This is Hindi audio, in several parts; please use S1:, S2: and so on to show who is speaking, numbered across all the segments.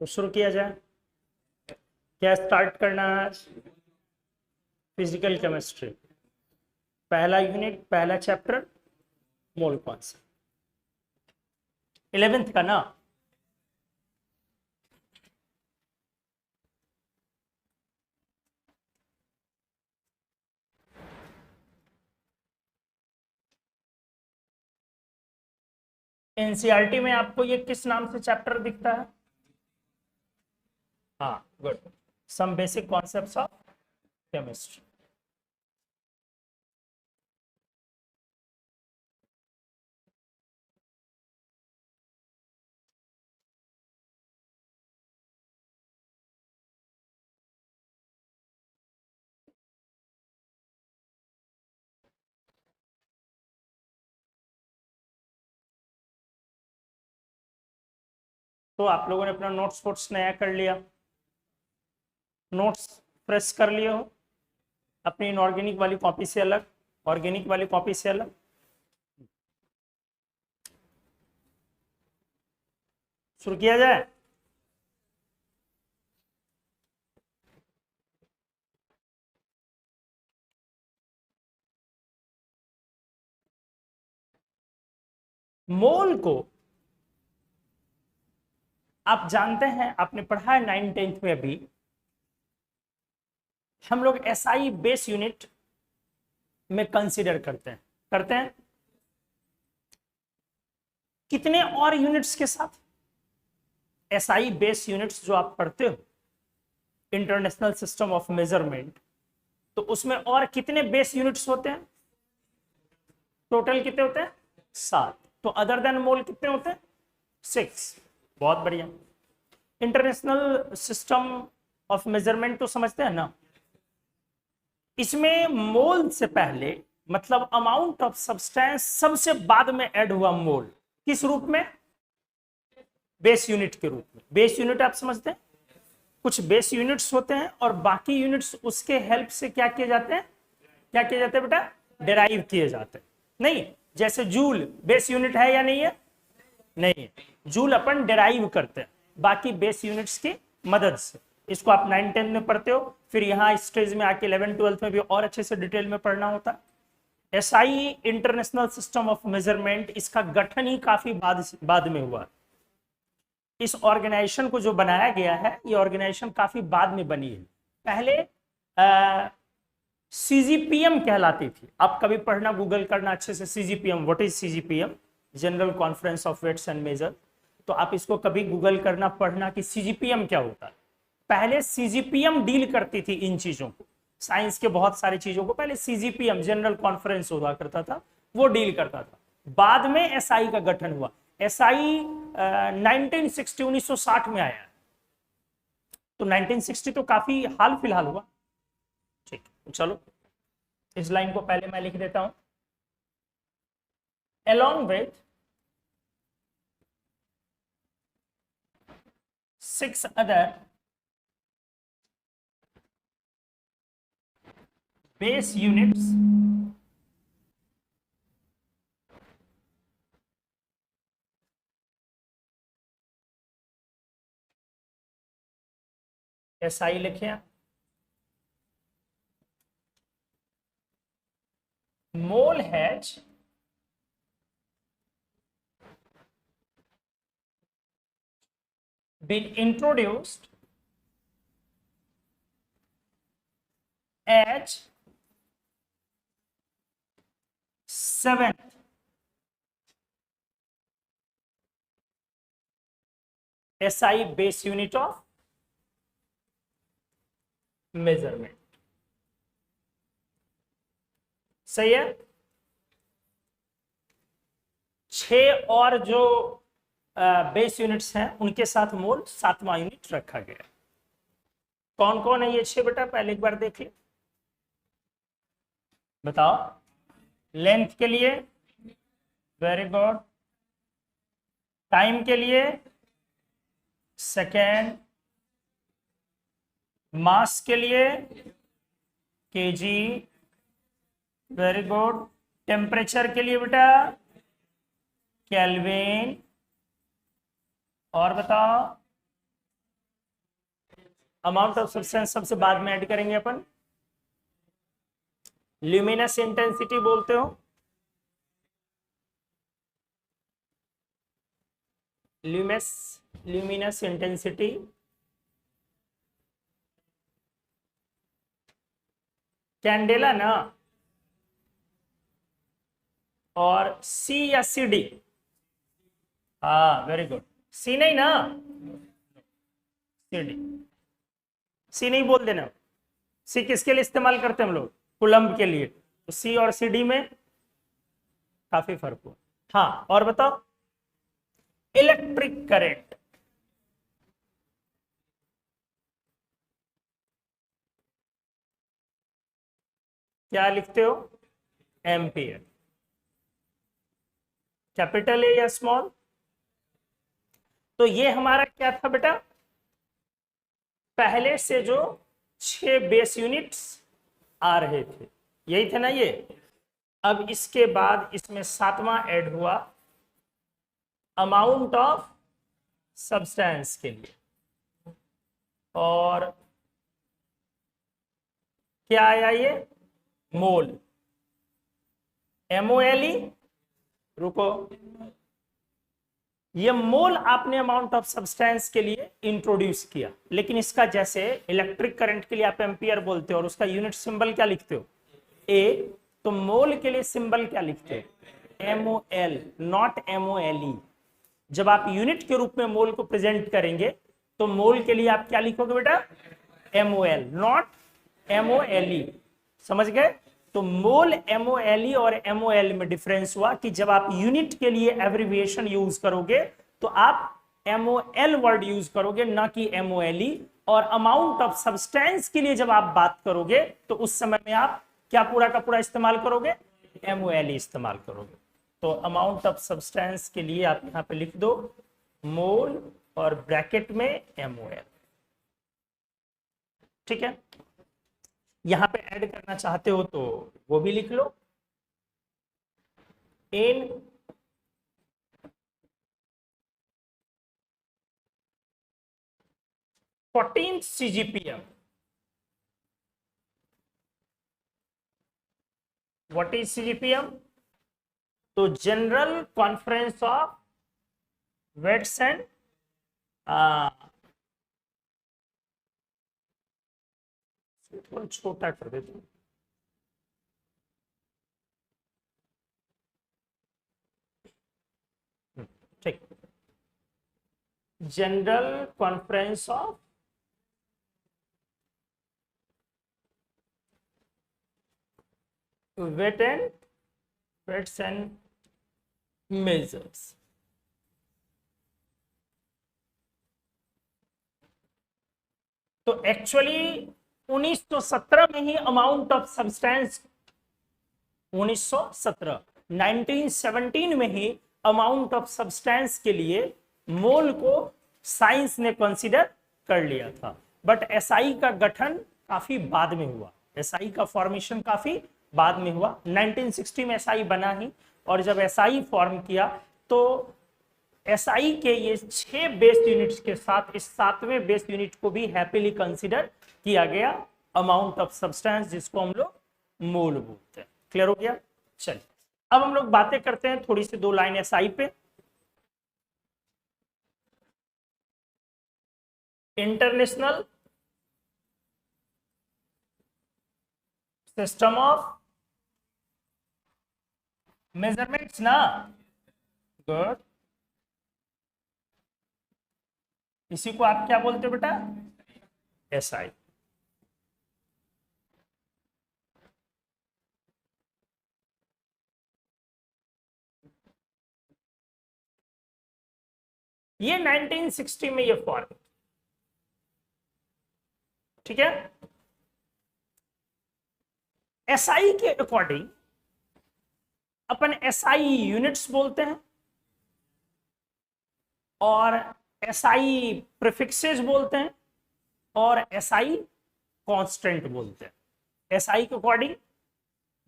S1: तो शुरू किया जाए। क्या स्टार्ट करना है? फिजिकल केमिस्ट्री, पहला यूनिट, पहला चैप्टर, मोल कौन सा? 11th का ना? एनसीईआरटी में आपको ये किस नाम से चैप्टर दिखता है? हाँ, good. Some basic concepts of chemistry. तो आप लोगों ने अपना नोट्स वोट्स नया कर लिया, नोट्स प्रेस कर लिए हो अपनी इनऑर्गेनिक वाली कॉपी से अलग, ऑर्गेनिक वाली कॉपी से अलग। शुरू किया जाए। मोल को आप जानते हैं, आपने पढ़ा है 9th-10th में, अभी हम लोग एसआई बेस यूनिट में कंसीडर करते हैं कितने और यूनिट्स के साथ? एसआई बेस यूनिट्स जो आप पढ़ते हो, इंटरनेशनल सिस्टम ऑफ मेजरमेंट, तो उसमें और कितने बेस यूनिट्स होते हैं? टोटल कितने होते हैं? 7। तो अदर देन मोल कितने होते हैं? 6। बहुत बढ़िया। इंटरनेशनल सिस्टम ऑफ मेजरमेंट तो समझते हैं ना? इसमें मोल से पहले, मतलब अमाउंट ऑफ सब्सटेंस सबसे बाद में ऐड हुआ मोल, किस रूप में? बेस यूनिट के रूप में। बेस यूनिट आप समझते हैं, कुछ बेस यूनिट्स होते हैं और बाकी यूनिट्स उसके हेल्प से क्या किए जाते हैं? क्या किए जाते हैं बेटा? डिराइव किए जाते हैं। नहीं, जैसे जूल बेस यूनिट है या नहीं है? नहीं है। जूल अपन डिराइव करते हैं बाकी बेस यूनिट्स की मदद से। इसको आप 9th-10th में पढ़ते हो, फिर यहाँ स्टेज में आके 11th-12th में भी और अच्छे से डिटेल में पढ़ना होता है। SI international system of measurement, इसका गठन ही काफी बाद में हुआ। इस ऑर्गेनाइजेशन को जो बनाया गया है, ये ऑर्गेनाइजेशन काफी बाद में बनी है। पहले सीजीपीएम कहलाती थी। आप कभी पढ़ना, गूगल करना अच्छे से, CGPM, what is CGPM, general conference of weights and measure. तो आप इसको कभी गूगल करना, पढ़ना कि सीजीपीएम क्या होता है। पहले सीजीपीएम डील करती थी इन चीजों को, साइंस के बहुत सारी चीजों को पहले सीजीपीएम, जनरल कॉन्फ्रेंस हुआ करता था, वो डील करता था। बाद में एसआई का गठन हुआ। एसआई 1960 में आया, तो 1960 तो काफी हाल फिलहाल हुआ। ठीक, चलो इस लाइन को पहले मैं लिख देता हूं। along with 6 other base units SI लिखे, mole has been introduced as 7th SI base unit of measurement। सही है। 6 और जो बेस यूनिट्स हैं उनके साथ मोल 7वां यूनिट रखा गया। कौन कौन है ये 6 बेटा? पहले एक बार देख ले, बताओ। लेंथ के लिए, वेरी गुड। टाइम के लिए, सेकेंड। मास के लिए, केजी, वेरी गुड। टेम्परेचर के लिए बेटा, केल्विन। और बताओ, अमाउंट ऑफ सब्सटेंस सबसे बाद में ऐड करेंगे अपन। ल्यूमिनस इंटेंसिटी बोलते हो, ल्यूमिनस इंटेंसिटी, कैंडेला ना, और सी या सी डी? हाँ वेरी गुड, सी नहीं ना, सी डी, सी नहीं बोल देना। सी किसके लिए इस्तेमाल करते हैं हम लोग? कूलम्ब के लिए। तो सी और सी डी में काफी फर्क हुआ। हाँ और बताओ, इलेक्ट्रिक करंट, क्या लिखते हो? एम्पियर। कैपिटल ए या स्मॉल? तो ये हमारा क्या था बेटा, पहले से जो 6 बेस यूनिट्स आ रहे थे, यही थे ना ये। अब इसके बाद इसमें 7वां ऐड हुआ अमाउंट ऑफ सब्सटेंस के लिए, और क्या आया ये? मोल, MOLE। रुको, ये मोल आपने अमाउंट ऑफ सब्सटेंस के लिए इंट्रोड्यूस किया, लेकिन इसका जैसे इलेक्ट्रिक करंट के लिए आप एम्पियर बोलते हो और उसका यूनिट सिंबल क्या लिखते हो? ए। तो मोल के लिए सिंबल क्या लिखते हो? MOL, not MOLE। जब आप यूनिट के रूप में मोल को प्रेजेंट करेंगे तो मोल के लिए आप क्या लिखोगे बेटा? MOL, not MOLE। समझ गए? तो मोल MOLE और MOL में डिफरेंस हुआ कि जब आप यूनिट के लिए एब्रिविएशन यूज करोगे तो आप MOL वर्ड यूज करोगे, ना कि MOLE। और अमाउंट ऑफ सब्सटेंस के लिए जब आप बात करोगे तो उस समय में आप क्या पूरा का पूरा इस्तेमाल करोगे? MOLE इस्तेमाल करोगे। तो अमाउंट ऑफ सब्सटेंस के लिए आप यहां पे लिख दो मोल और ब्रैकेट में MOL। ठीक है, यहां पे ऐड करना चाहते हो तो वो भी लिख लो, in 14th CGPM। What is CGPM? तो general conference of weights and थोड़ा छोटा कर देता हूं, ठीक। General conference of weights and measures. तो एक्चुअली 1917 में ही अमाउंट ऑफ सब्सटेंस, 1917, 1917 में ही अमाउंट ऑफ सब्सटेंस के लिए मोल को साइंस ने कंसीडर कर लिया था। बट एसआई का गठन काफी बाद में हुआ, एसआई का फॉर्मेशन काफी बाद में हुआ। 1960 में एसआई बना ही, और जब एसआई फॉर्म किया तो एसआई के ये 6 बेस यूनिट्स के साथ इस 7वें बेस यूनिट को भी हैप्पीली कंसीडर किया गया अमाउंट ऑफ सब्सटेंस, जिसको हम लोग मोल बोलते हैं। क्लियर हो गया? चलिए अब हम लोग बातें करते हैं थोड़ी सी 2 लाइन एसआई पे। इंटरनेशनल सिस्टम ऑफ मेजरमेंट्स ना, गुड। इसी को आप क्या बोलते हो बेटा? एसआई। ये 1960 में ये फॉर्म, ठीक है। एसआई के अकॉर्डिंग अपन एसआई यूनिट्स बोलते हैं और एसआई प्रीफिक्सेस बोलते हैं और एसआई कांस्टेंट बोलते हैं। एसआई के अकॉर्डिंग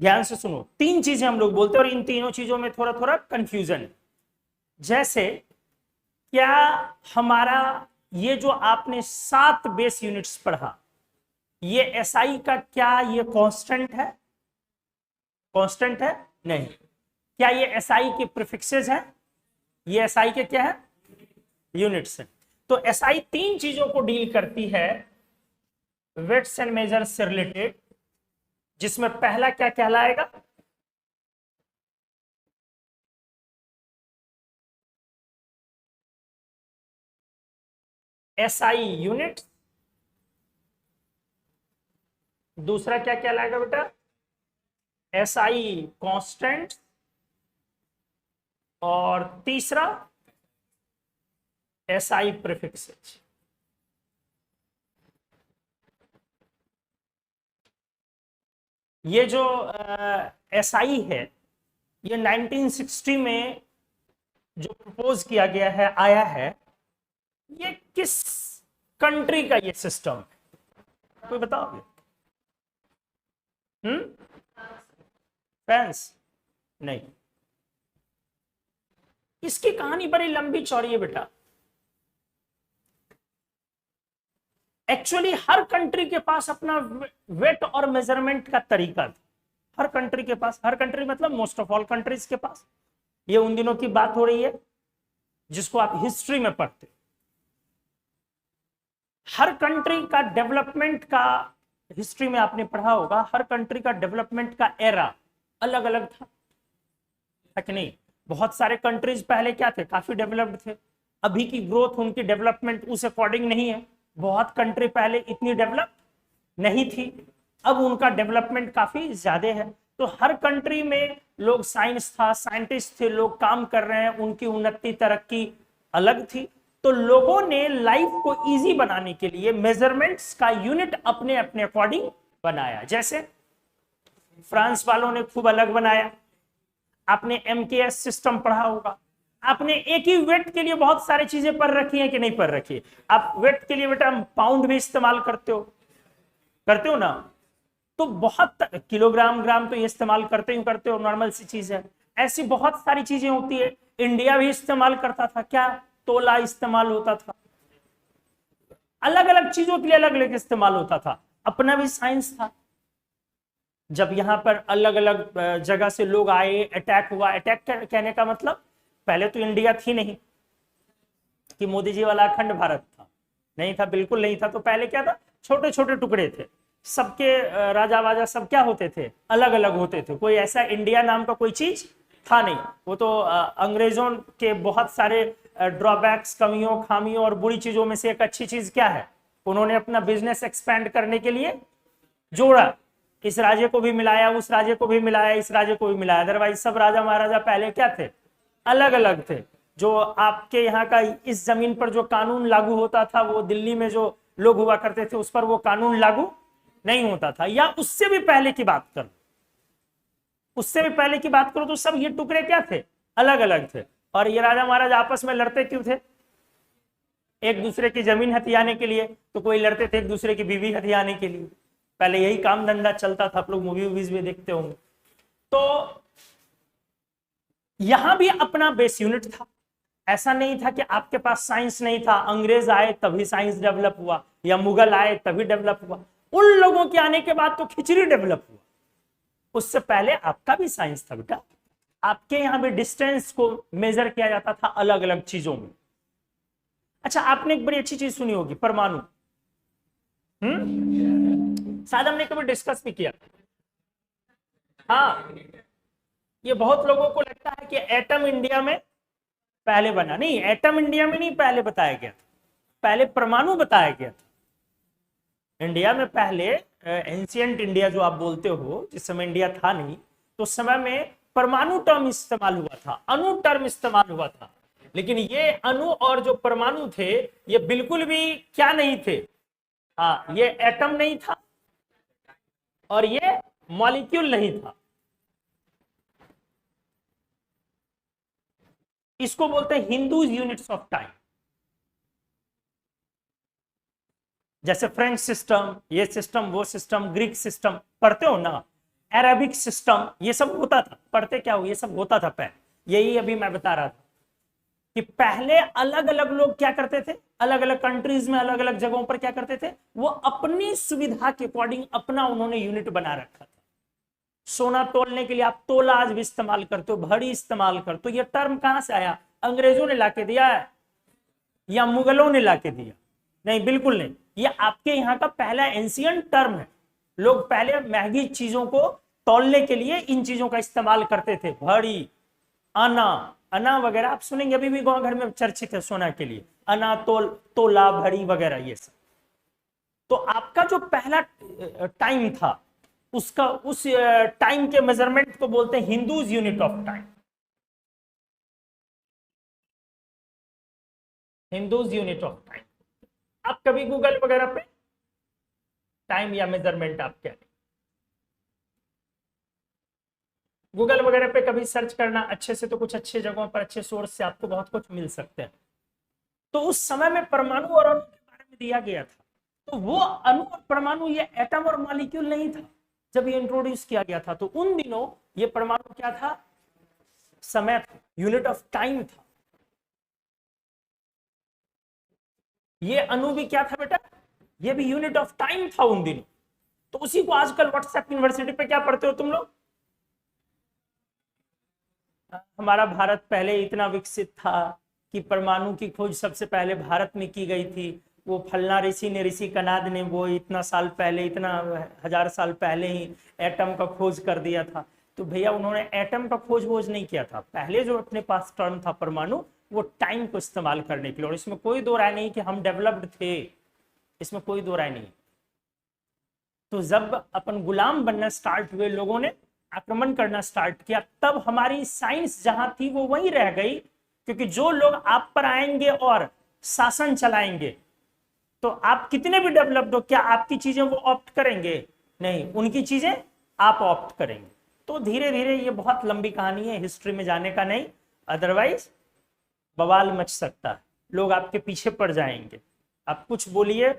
S1: ध्यान से सुनो, 3 चीजें हम लोग बोलते हैं और इन तीनों चीजों में थोड़ा थोड़ा कंफ्यूजन है। जैसे क्या हमारा ये जो आपने 7 बेस यूनिट्स पढ़ा, ये एसआई का क्या ये कांस्टेंट है? कांस्टेंट है? नहीं। क्या ये एसआई के प्रीफिक्सेस हैं? ये एसआई के क्या है? यूनिट्स हैं। तो एसआई 3 चीजों को डील करती है वेट्स एंड मेजर्स से रिलेटेड, जिसमें पहला क्या कहलाएगा? SI unit. दूसरा क्या कहलाएगा बेटा? SI constant. और तीसरा एसआई प्रीफिक्सेस। ये जो एसआई है, ये 1960 में जो प्रपोज किया गया है, आया है, ये किस कंट्री का ये सिस्टम है? कोई बताओगे? फ्रांस? नहीं। इसकी कहानी बड़ी लंबी चौड़ी है बेटा। एक्चुअली हर कंट्री के पास अपना वेट और मेजरमेंट का तरीका था। हर कंट्री के पास, हर कंट्री मतलब मोस्ट ऑफ ऑल कंट्रीज के पास। ये उन दिनों की बात हो रही है जिसको आप हिस्ट्री में पढ़ते। हर कंट्री का डेवलपमेंट का, हिस्ट्री में आपने पढ़ा होगा, हर कंट्री का डेवलपमेंट का एरा अलग अलग था, है कि नहीं? बहुत सारे कंट्रीज पहले क्या थे? काफी डेवलप्ड थे। अभी की ग्रोथ, उनकी डेवलपमेंट उस अकॉर्डिंग नहीं है। बहुत कंट्री पहले इतनी डेवलप नहीं थी, अब उनका डेवलपमेंट काफी ज्यादा है। तो हर कंट्री में लोग साइंस था, साइंटिस्ट थे, लोग काम कर रहे हैं, उनकी उन्नति तरक्की अलग थी। तो लोगों ने लाइफ को इजी बनाने के लिए मेजरमेंट्स का यूनिट अपने अपने अकॉर्डिंग बनाया। जैसे फ्रांस वालों ने खूब अलग बनाया। आपने एमकेएस सिस्टम पढ़ा होगा। आपने एक ही वेट के लिए बहुत सारी चीजें पढ़ रखी हैं कि नहीं पढ़ रखी? आप वेट के लिए बेटा पाउंड भी इस्तेमाल करते हो ना? तो बहुत किलोग्राम, ग्राम तो ये इस्तेमाल करते हो, नॉर्मल सी चीज है। ऐसी बहुत सारी चीजें होती है। इंडिया भी इस्तेमाल करता था, क्या? तोला इस्तेमाल होता था। अलग अलग चीजों के लिए अलग अलग इस्तेमाल होता था। अपना भी साइंस था। जब यहां पर अलग अलग जगह से लोग आए, अटैक हुआ। अटैक कहने का मतलब, पहले तो इंडिया थी नहीं कि मोदी जी वाला अखंड भारत था, नहीं था, बिल्कुल नहीं था। तो पहले क्या था? छोटे छोटे टुकड़े थे। सबके राजा वाजा सब क्या होते थे? अलग अलग होते थे। कोई ऐसा इंडिया नाम का कोई चीज था नहीं। वो तो अंग्रेजों के बहुत सारे ड्रॉबैक्स, कमियों, खामियों और बुरी चीजों में से एक अच्छी चीज क्या है? उन्होंने अपना बिजनेस एक्सपैंड करने के लिए जोड़ा। इस राज्य को भी मिलाया, उस राज्य को भी मिलाया, इस राज्य को भी मिलाया। अदरवाइज सब राजा महाराजा पहले क्या थे? अलग अलग थे। जो आपके यहाँ का इस जमीन पर जो कानून लागू होता था, वो दिल्ली में जो लोग हुआ करते थे उस पर वो कानून लागू नहीं होता था। या उससे भी पहले की बात करो, उससे भी पहले की बात करो तो सब ये टुकड़े क्या थे? अलग अलग थे। और ये राजा महाराज आपस में लड़ते क्यों थे? एक दूसरे की जमीन हथियाने के लिए। तो कोई लड़ते थे एक दूसरे की बीवी हथियाने के लिए। पहले यही काम धंधा चलता था। आप लोग मूवी वूवीज भी देखते होंगे। तो यहां भी अपना बेस यूनिट था। ऐसा नहीं था कि आपके पास साइंस नहीं था, अंग्रेज आए तभी साइंस डेवलप हुआ, या मुगल आए तभी डेवलप हुआ। उन लोगों के आने के बाद तो खिचड़ी डेवलप हुआ। उससे पहले आपका भी साइंस था बेटा। आपके यहां भी डिस्टेंस को मेजर किया जाता था अलग अलग चीजों में। अच्छा, आपने एक बड़ी अच्छी चीज सुनी होगी, परमाणु। शायद हमने कभी डिस्कस भी किया। हाँ, ये बहुत लोगों को लगता है कि एटम इंडिया में पहले बना। नहीं, एटम इंडिया में नहीं पहले बताया गया था, पहले परमाणु बताया गया था। इंडिया में पहले, एंशियंट इंडिया जो आप बोलते हो, जिस समय इंडिया था नहीं, तो उस समय में परमाणु टर्म इस्तेमाल हुआ था, अणु टर्म इस्तेमाल हुआ था। लेकिन ये अणु और जो परमाणु थे, ये बिल्कुल भी क्या नहीं थे? हाँ, ये एटम नहीं था और ये मॉलिक्यूल नहीं था। इसको बोलते हैं हिंदूज यूनिट्स ऑफ टाइम। जैसे फ्रेंच सिस्टम, ये सिस्टम, वो सिस्टम, ग्रीक सिस्टम पढ़ते हो ना, अरेबिक सिस्टम, ये सब होता था। पढ़ते क्या हो? ये सब होता था पहले। यही अभी मैं बता रहा था कि पहले अलग अलग लोग क्या करते थे, अलग अलग कंट्रीज में अलग अलग जगहों पर क्या करते थे, वो अपनी सुविधा के अकॉर्डिंग अपना उन्होंने यूनिट बना रखा था। सोना तोलने के लिए आप तोला आज भी इस्तेमाल करते हो, घड़ी इस्तेमाल करते हो। ये टर्म कहां से आया? अंग्रेजों ने लाके दिया है या मुगलों ने लाके दिया? नहीं, बिल्कुल नहीं, ये आपके यहाँ का पहला एंशियंट टर्म है। लोग पहले महंगी चीजों को तौलने के लिए इन चीजों का इस्तेमाल करते थे। घड़ी, आना, अना वगैरह आप सुनेंगे अभी भी गांव घर में चर्चित है सोना के लिए, अना, तोला, घड़ी वगैरह ये सब। तो आपका जो पहला टाइम था उसका, उस टाइम के मेजरमेंट को बोलते हैं Hindus unit of time. Hindus unit of time. आप कभी गूगल वगैरह पे टाइम या मेजरमेंट आप क्या, गूगल वगैरह पे कभी सर्च करना अच्छे से, तो कुछ अच्छे जगहों पर अच्छे सोर्स से आपको बहुत कुछ मिल सकते हैं। तो उस समय में परमाणु और अणु के बारे में दिया गया था। तो वो अणु और परमाणु, ये एटम और मॉलिक्यूल नहीं था जब ये इंट्रोड्यूस किया गया था। तो उन दिनों ये परमाणु क्या था? समय था, यूनिट ऑफ टाइम था। ये अणु भी क्या था बेटा? ये भी यूनिट ऑफ टाइम था उन दिनों। तो उसी को आजकल व्हाट्सएप यूनिवर्सिटी पे क्या पढ़ते हो तुम लोग? हमारा भारत पहले इतना विकसित था कि परमाणु की खोज सबसे पहले भारत में की गई थी। वो फलना ऋषि ने, ऋषि कनाद ने, वो इतना साल पहले, इतना 1000 साल पहले ही एटम का खोज कर दिया था। तो भैया उन्होंने एटम का खोज नहीं किया था। पहले जो अपने पास टर्म था परमाणु, वो टाइम को इस्तेमाल करने के लिए। और इसमें कोई दो राय नहीं कि हम डेवलप्ड थे, इसमें कोई दो राय नहीं। तो जब अपन गुलाम बनना स्टार्ट हुए, लोगों ने आक्रमण करना स्टार्ट किया, तब हमारी साइंस जहां थी वो वहीं रह गई। क्योंकि जो लोग आप पर आएंगे और शासन चलाएंगे, तो आप कितने भी डेवलप्ड हो, क्या आपकी चीजें वो ऑप्ट करेंगे? नहीं, उनकी चीजें आप ऑप्ट करेंगे। तो धीरे धीरे, ये बहुत लंबी कहानी है, हिस्ट्री में जाने का नहीं, अदरवाइज बवाल मच सकता है, लोग आपके पीछे पड़ जाएंगे। आप कुछ बोलिए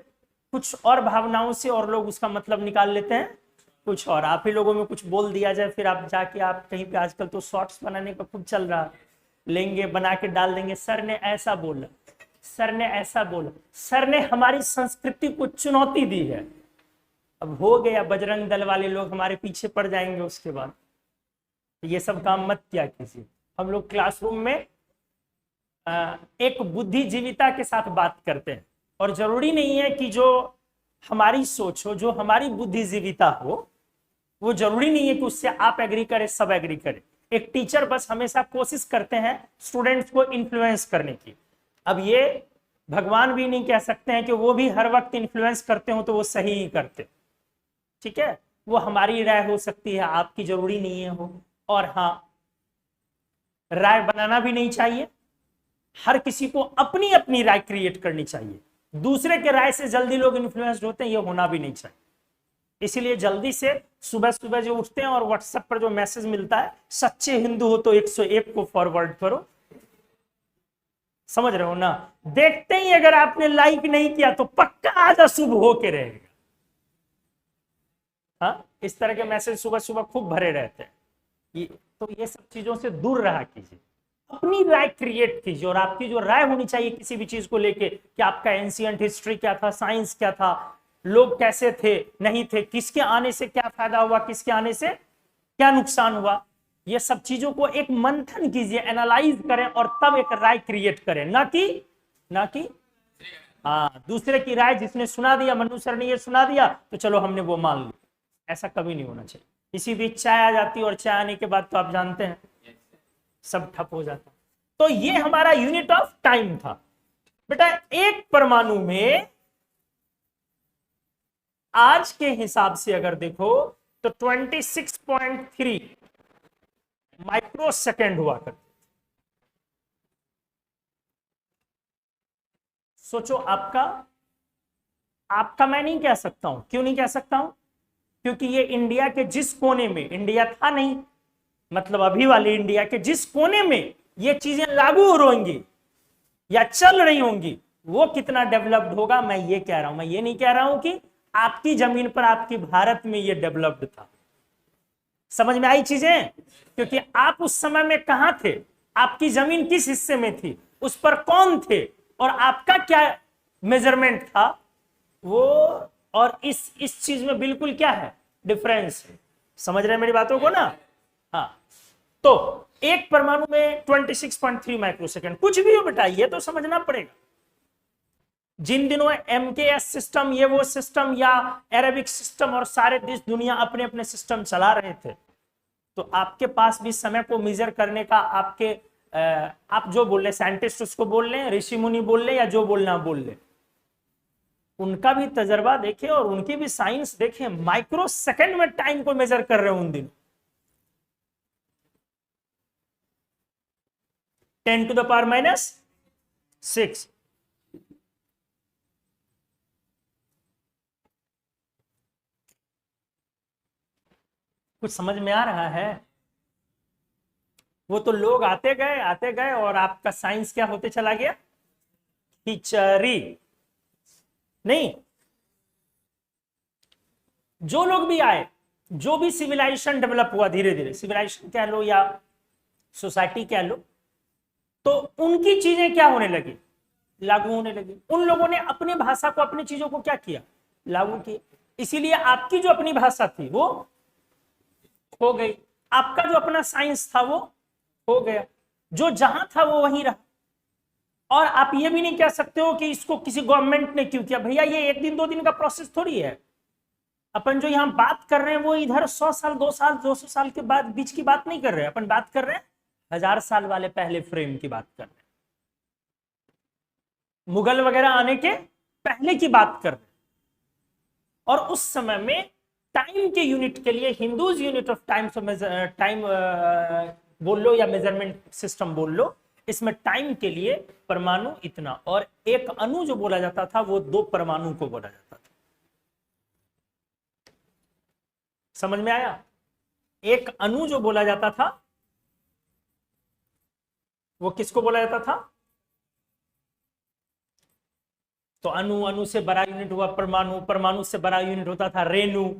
S1: कुछ और भावनाओं से, और लोग उसका मतलब निकाल लेते हैं कुछ और। आप ही लोगों में कुछ बोल दिया जाए, फिर आप जाके आप कहीं पे, आजकल तो शॉर्ट्स बनाने का खूब चल रहा, लेंगे बना के डाल देंगे, सर ने ऐसा बोला, सर ने ऐसा बोला, सर ने हमारी संस्कृति को चुनौती दी है। अब हो गया, बजरंग दल वाले लोग हमारे पीछे पड़ जाएंगे उसके बाद। ये सब काम मत किया कीजिए। हम लोग क्लासरूम में एक बुद्धिजीविता के साथ बात करते हैं, और जरूरी नहीं है कि जो हमारी सोच हो, जो हमारी बुद्धिजीविता हो, वो जरूरी नहीं है कि उससे आप एग्री करें, सब एग्री करें। एक टीचर बस हमेशा कोशिश करते हैं स्टूडेंट्स को इन्फ्लुएंस करने की। अब ये भगवान भी नहीं कह सकते हैं कि वो भी हर वक्त इन्फ्लुएंस करते हो तो वो सही ही करते, ठीक है? वो हमारी राय हो सकती है, आपकी जरूरी नहीं है हो। और हाँ, राय बनाना भी नहीं चाहिए। हर किसी को अपनी अपनी राय क्रिएट करनी चाहिए। दूसरे के राय से जल्दी लोग इन्फ्लुएंस्ड होते हैं, ये होना भी नहीं चाहिए। इसीलिए जल्दी से सुबह सुबह जो उठते हैं और व्हाट्सएप पर जो मैसेज मिलता है, सच्चे हिंदू हो तो 101 को फॉरवर्ड करो, समझ रहे हो ना? देखते ही अगर आपने लाइक नहीं किया तो पक्का आज अशुभ होके रहेगा। हाँ, इस तरह के मैसेज सुबह सुबह खूब भरे रहते हैं। तो ये सब चीजों से दूर रहा कीजिए, अपनी राय क्रिएट कीजिए। और आपकी जो राय होनी चाहिए किसी भी चीज को लेके, कि आपका एंशिएंट हिस्ट्री क्या था, साइंस क्या था, लोग कैसे थे, नहीं थे, किसके आने से क्या फायदा हुआ, किसके आने से क्या नुकसान हुआ, ये सब चीजों को एक मंथन कीजिए, एनालाइज करें, और तब एक राय क्रिएट करें। ना कि हाँ, दूसरे की राय जिसने सुना दिया, मनु सर ने ये सुना दिया तो चलो हमने वो मान लिया, ऐसा कभी नहीं होना चाहिए। इसी बीच चाय आ जाती है, और चाय आने के बाद तो आप जानते हैं सब ठप हो जाता। तो ये हमारा यूनिट ऑफ टाइम था बेटा। एक परमाणु में आज के हिसाब से अगर देखो तो 26.3 माइक्रो सेकेंड हुआ करते। सोचो, आपका मैं नहीं कह सकता हूं। क्यों नहीं कह सकता हूं? क्योंकि ये इंडिया के जिस कोने में, इंडिया था नहीं, मतलब अभी वाले इंडिया के जिस कोने में ये चीजें लागू हो रही या चल रही होंगी, वो कितना डेवलप्ड होगा, मैं ये कह रहा हूं। मैं ये नहीं कह रहा हूं कि आपकी जमीन पर, आपकी भारत में ये डेवलप्ड था। समझ में आई चीजें? क्योंकि आप उस समय में कहां थे, आपकी जमीन किस हिस्से में थी, उस पर कौन थे और आपका क्या मेजरमेंट था वो, और इस चीज में बिल्कुल क्या है डिफरेंस है। समझ रहे हैं मेरी बातों को ना? हाँ, तो एक परमाणु में 26.3 माइक्रोसेकंड, कुछ भी हो बेटा ये तो समझना पड़ेगा। जिन दिनों MKS सिस्टम, ये वो सिस्टम या अरेबिक सिस्टम और सारे देश दुनिया अपने अपने सिस्टम चला रहे थे, तो आपके पास भी समय को मेजर करने का आपके आप जो बोल रहे साइंटिस्ट उसको बोल रहे, ऋषि मुनि बोल रहे, या जो बोलना बोल रहे, उनका भी तजर्बा देखे और उनकी भी साइंस देखे। माइक्रो सेकंड में टाइम को मेजर कर रहे हैं उन दिनों। 10⁻⁻⁶। कुछ समझ में आ रहा है? वो तो लोग आते गए और आपका साइंस क्या होते चला गया, खिचड़ी। नहीं, जो लोग भी आए, जो भी सिविलाइजेशन डेवलप हुआ धीरे धीरे, सिविलाइजेशन कह लो या सोसाइटी कह लो, तो उनकी चीजें क्या होने लगी, लागू होने लगी। उन लोगों ने अपनी भाषा को, अपनी चीजों को क्या किया, लागू किया। इसीलिए आपकी जो अपनी भाषा थी वो हो गई, आपका जो अपना साइंस था वो हो गया, जो जहां था वो वहीं रहा। और आप ये भी नहीं कह सकते हो कि इसको किसी गवर्नमेंट ने क्यों किया। भैया ये एक दिन 2 दिन का प्रोसेस थोड़ी है। अपन जो यहां बात कर रहे हैं वो इधर 100 साल 2 साल 200 साल के बाद बीच की बात नहीं कर रहे हैं, अपन बात कर रहे हैं 1000 साल वाले पहले फ्रेम की बात कर रहे हैं, मुगल वगैरह आने के पहले की बात कर रहे हैं। और उस समय में टाइम के यूनिट के लिए हिंदूज यूनिट ऑफ टाइम बोल लो या मेजरमेंट सिस्टम बोल लो, इसमें टाइम के लिए परमाणु इतना, और एक अणु जो बोला जाता था वो 2 परमाणु को बोला जाता था। समझ में आया? एक अणु जो बोला जाता था वो किसको बोला जाता था? तो अणु, अणु से बड़ा यूनिट हुआ परमाणु, परमाणु से बड़ा यूनिट होता था रेणु।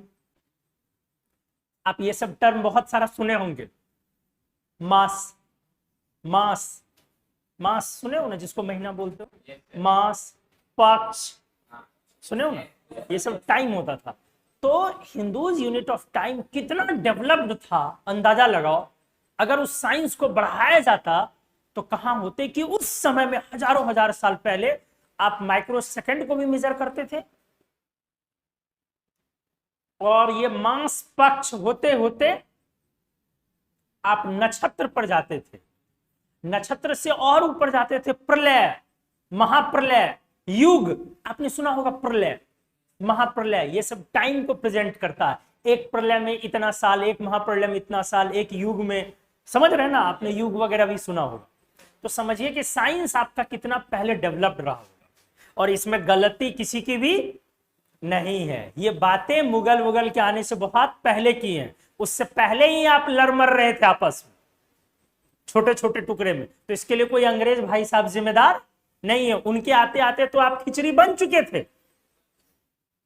S1: आप ये सब टर्म बहुत सारा सुने होंगे। मास, मास, मास सुने हो ना, जिसको महीना बोलते हो, मास, पक्ष सुने हो ना, ये सब टाइम होता था। तो हिंदूज यूनिट ऑफ टाइम कितना डेवलप्ड था, अंदाजा लगाओ। अगर उस साइंस को बढ़ाया जाता तो कहां होते कि उस समय में हजारों हजार साल पहले आप माइक्रो सेकंड को भी मेजर करते थे, और ये मास पक्ष होते होते आप नक्षत्र पर जाते थे, नक्षत्र से और ऊपर जाते थे प्रलय, महाप्रलय, युग। आपने सुना होगा प्रलय, महाप्रलय, ये सब टाइम को प्रेजेंट करता है। एक प्रलय में इतना साल, एक महाप्रलय में इतना साल, एक युग में, समझ रहे हैं ना? आपने युग वगैरह भी सुना होगा। तो समझिए कि साइंस आपका कितना पहले डेवलप्ड रहा होगा, और इसमें गलती किसी की भी नहीं है। ये बातें मुगल के आने से बहुत पहले की हैं, उससे पहले ही आप लड़ मर रहे थे आपस में छोटे छोटे टुकड़े में। तो इसके लिए कोई अंग्रेज भाई साहब जिम्मेदार नहीं है। उनके आते आते तो आप खिचड़ी बन चुके थे,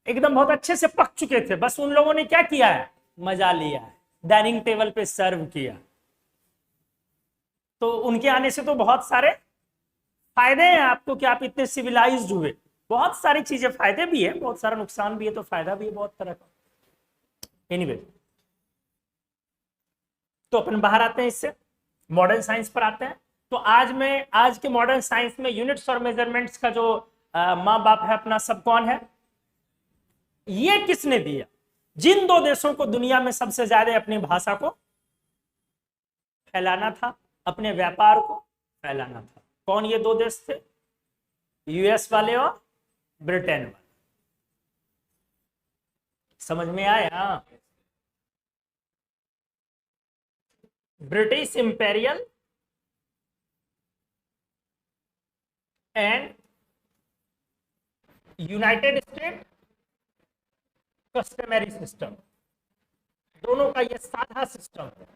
S1: एकदम बहुत अच्छे से पक चुके थे। बस उन लोगों ने क्या किया है, मजा लिया है, डाइनिंग टेबल पे सर्व किया। तो उनके आने से तो बहुत सारे फायदे हैं आपको कि आप इतने सिविलाइज्ड हुए। बहुत सारी चीजें, फायदे भी है, बहुत सारा नुकसान भी है, तो फायदा भी है बहुत तरह का। एनीवे, तो अपन बाहर आते हैं, इससे मॉडर्न साइंस पर आते हैं। तो आज के मॉडर्न साइंस में यूनिट्स और मेजरमेंट्स का जो माँ बाप है अपना, सब कौन है? ये किसने दिया? जिन 2 देशों को दुनिया में सबसे ज्यादा अपनी भाषा को फैलाना था, अपने व्यापार को फैलाना था, कौन ये 2 देश थे? यूएस वाले और ब्रिटेन वाले। समझ में आया? British imperial and United state customary system, दोनों का ये साझा सिस्टम है।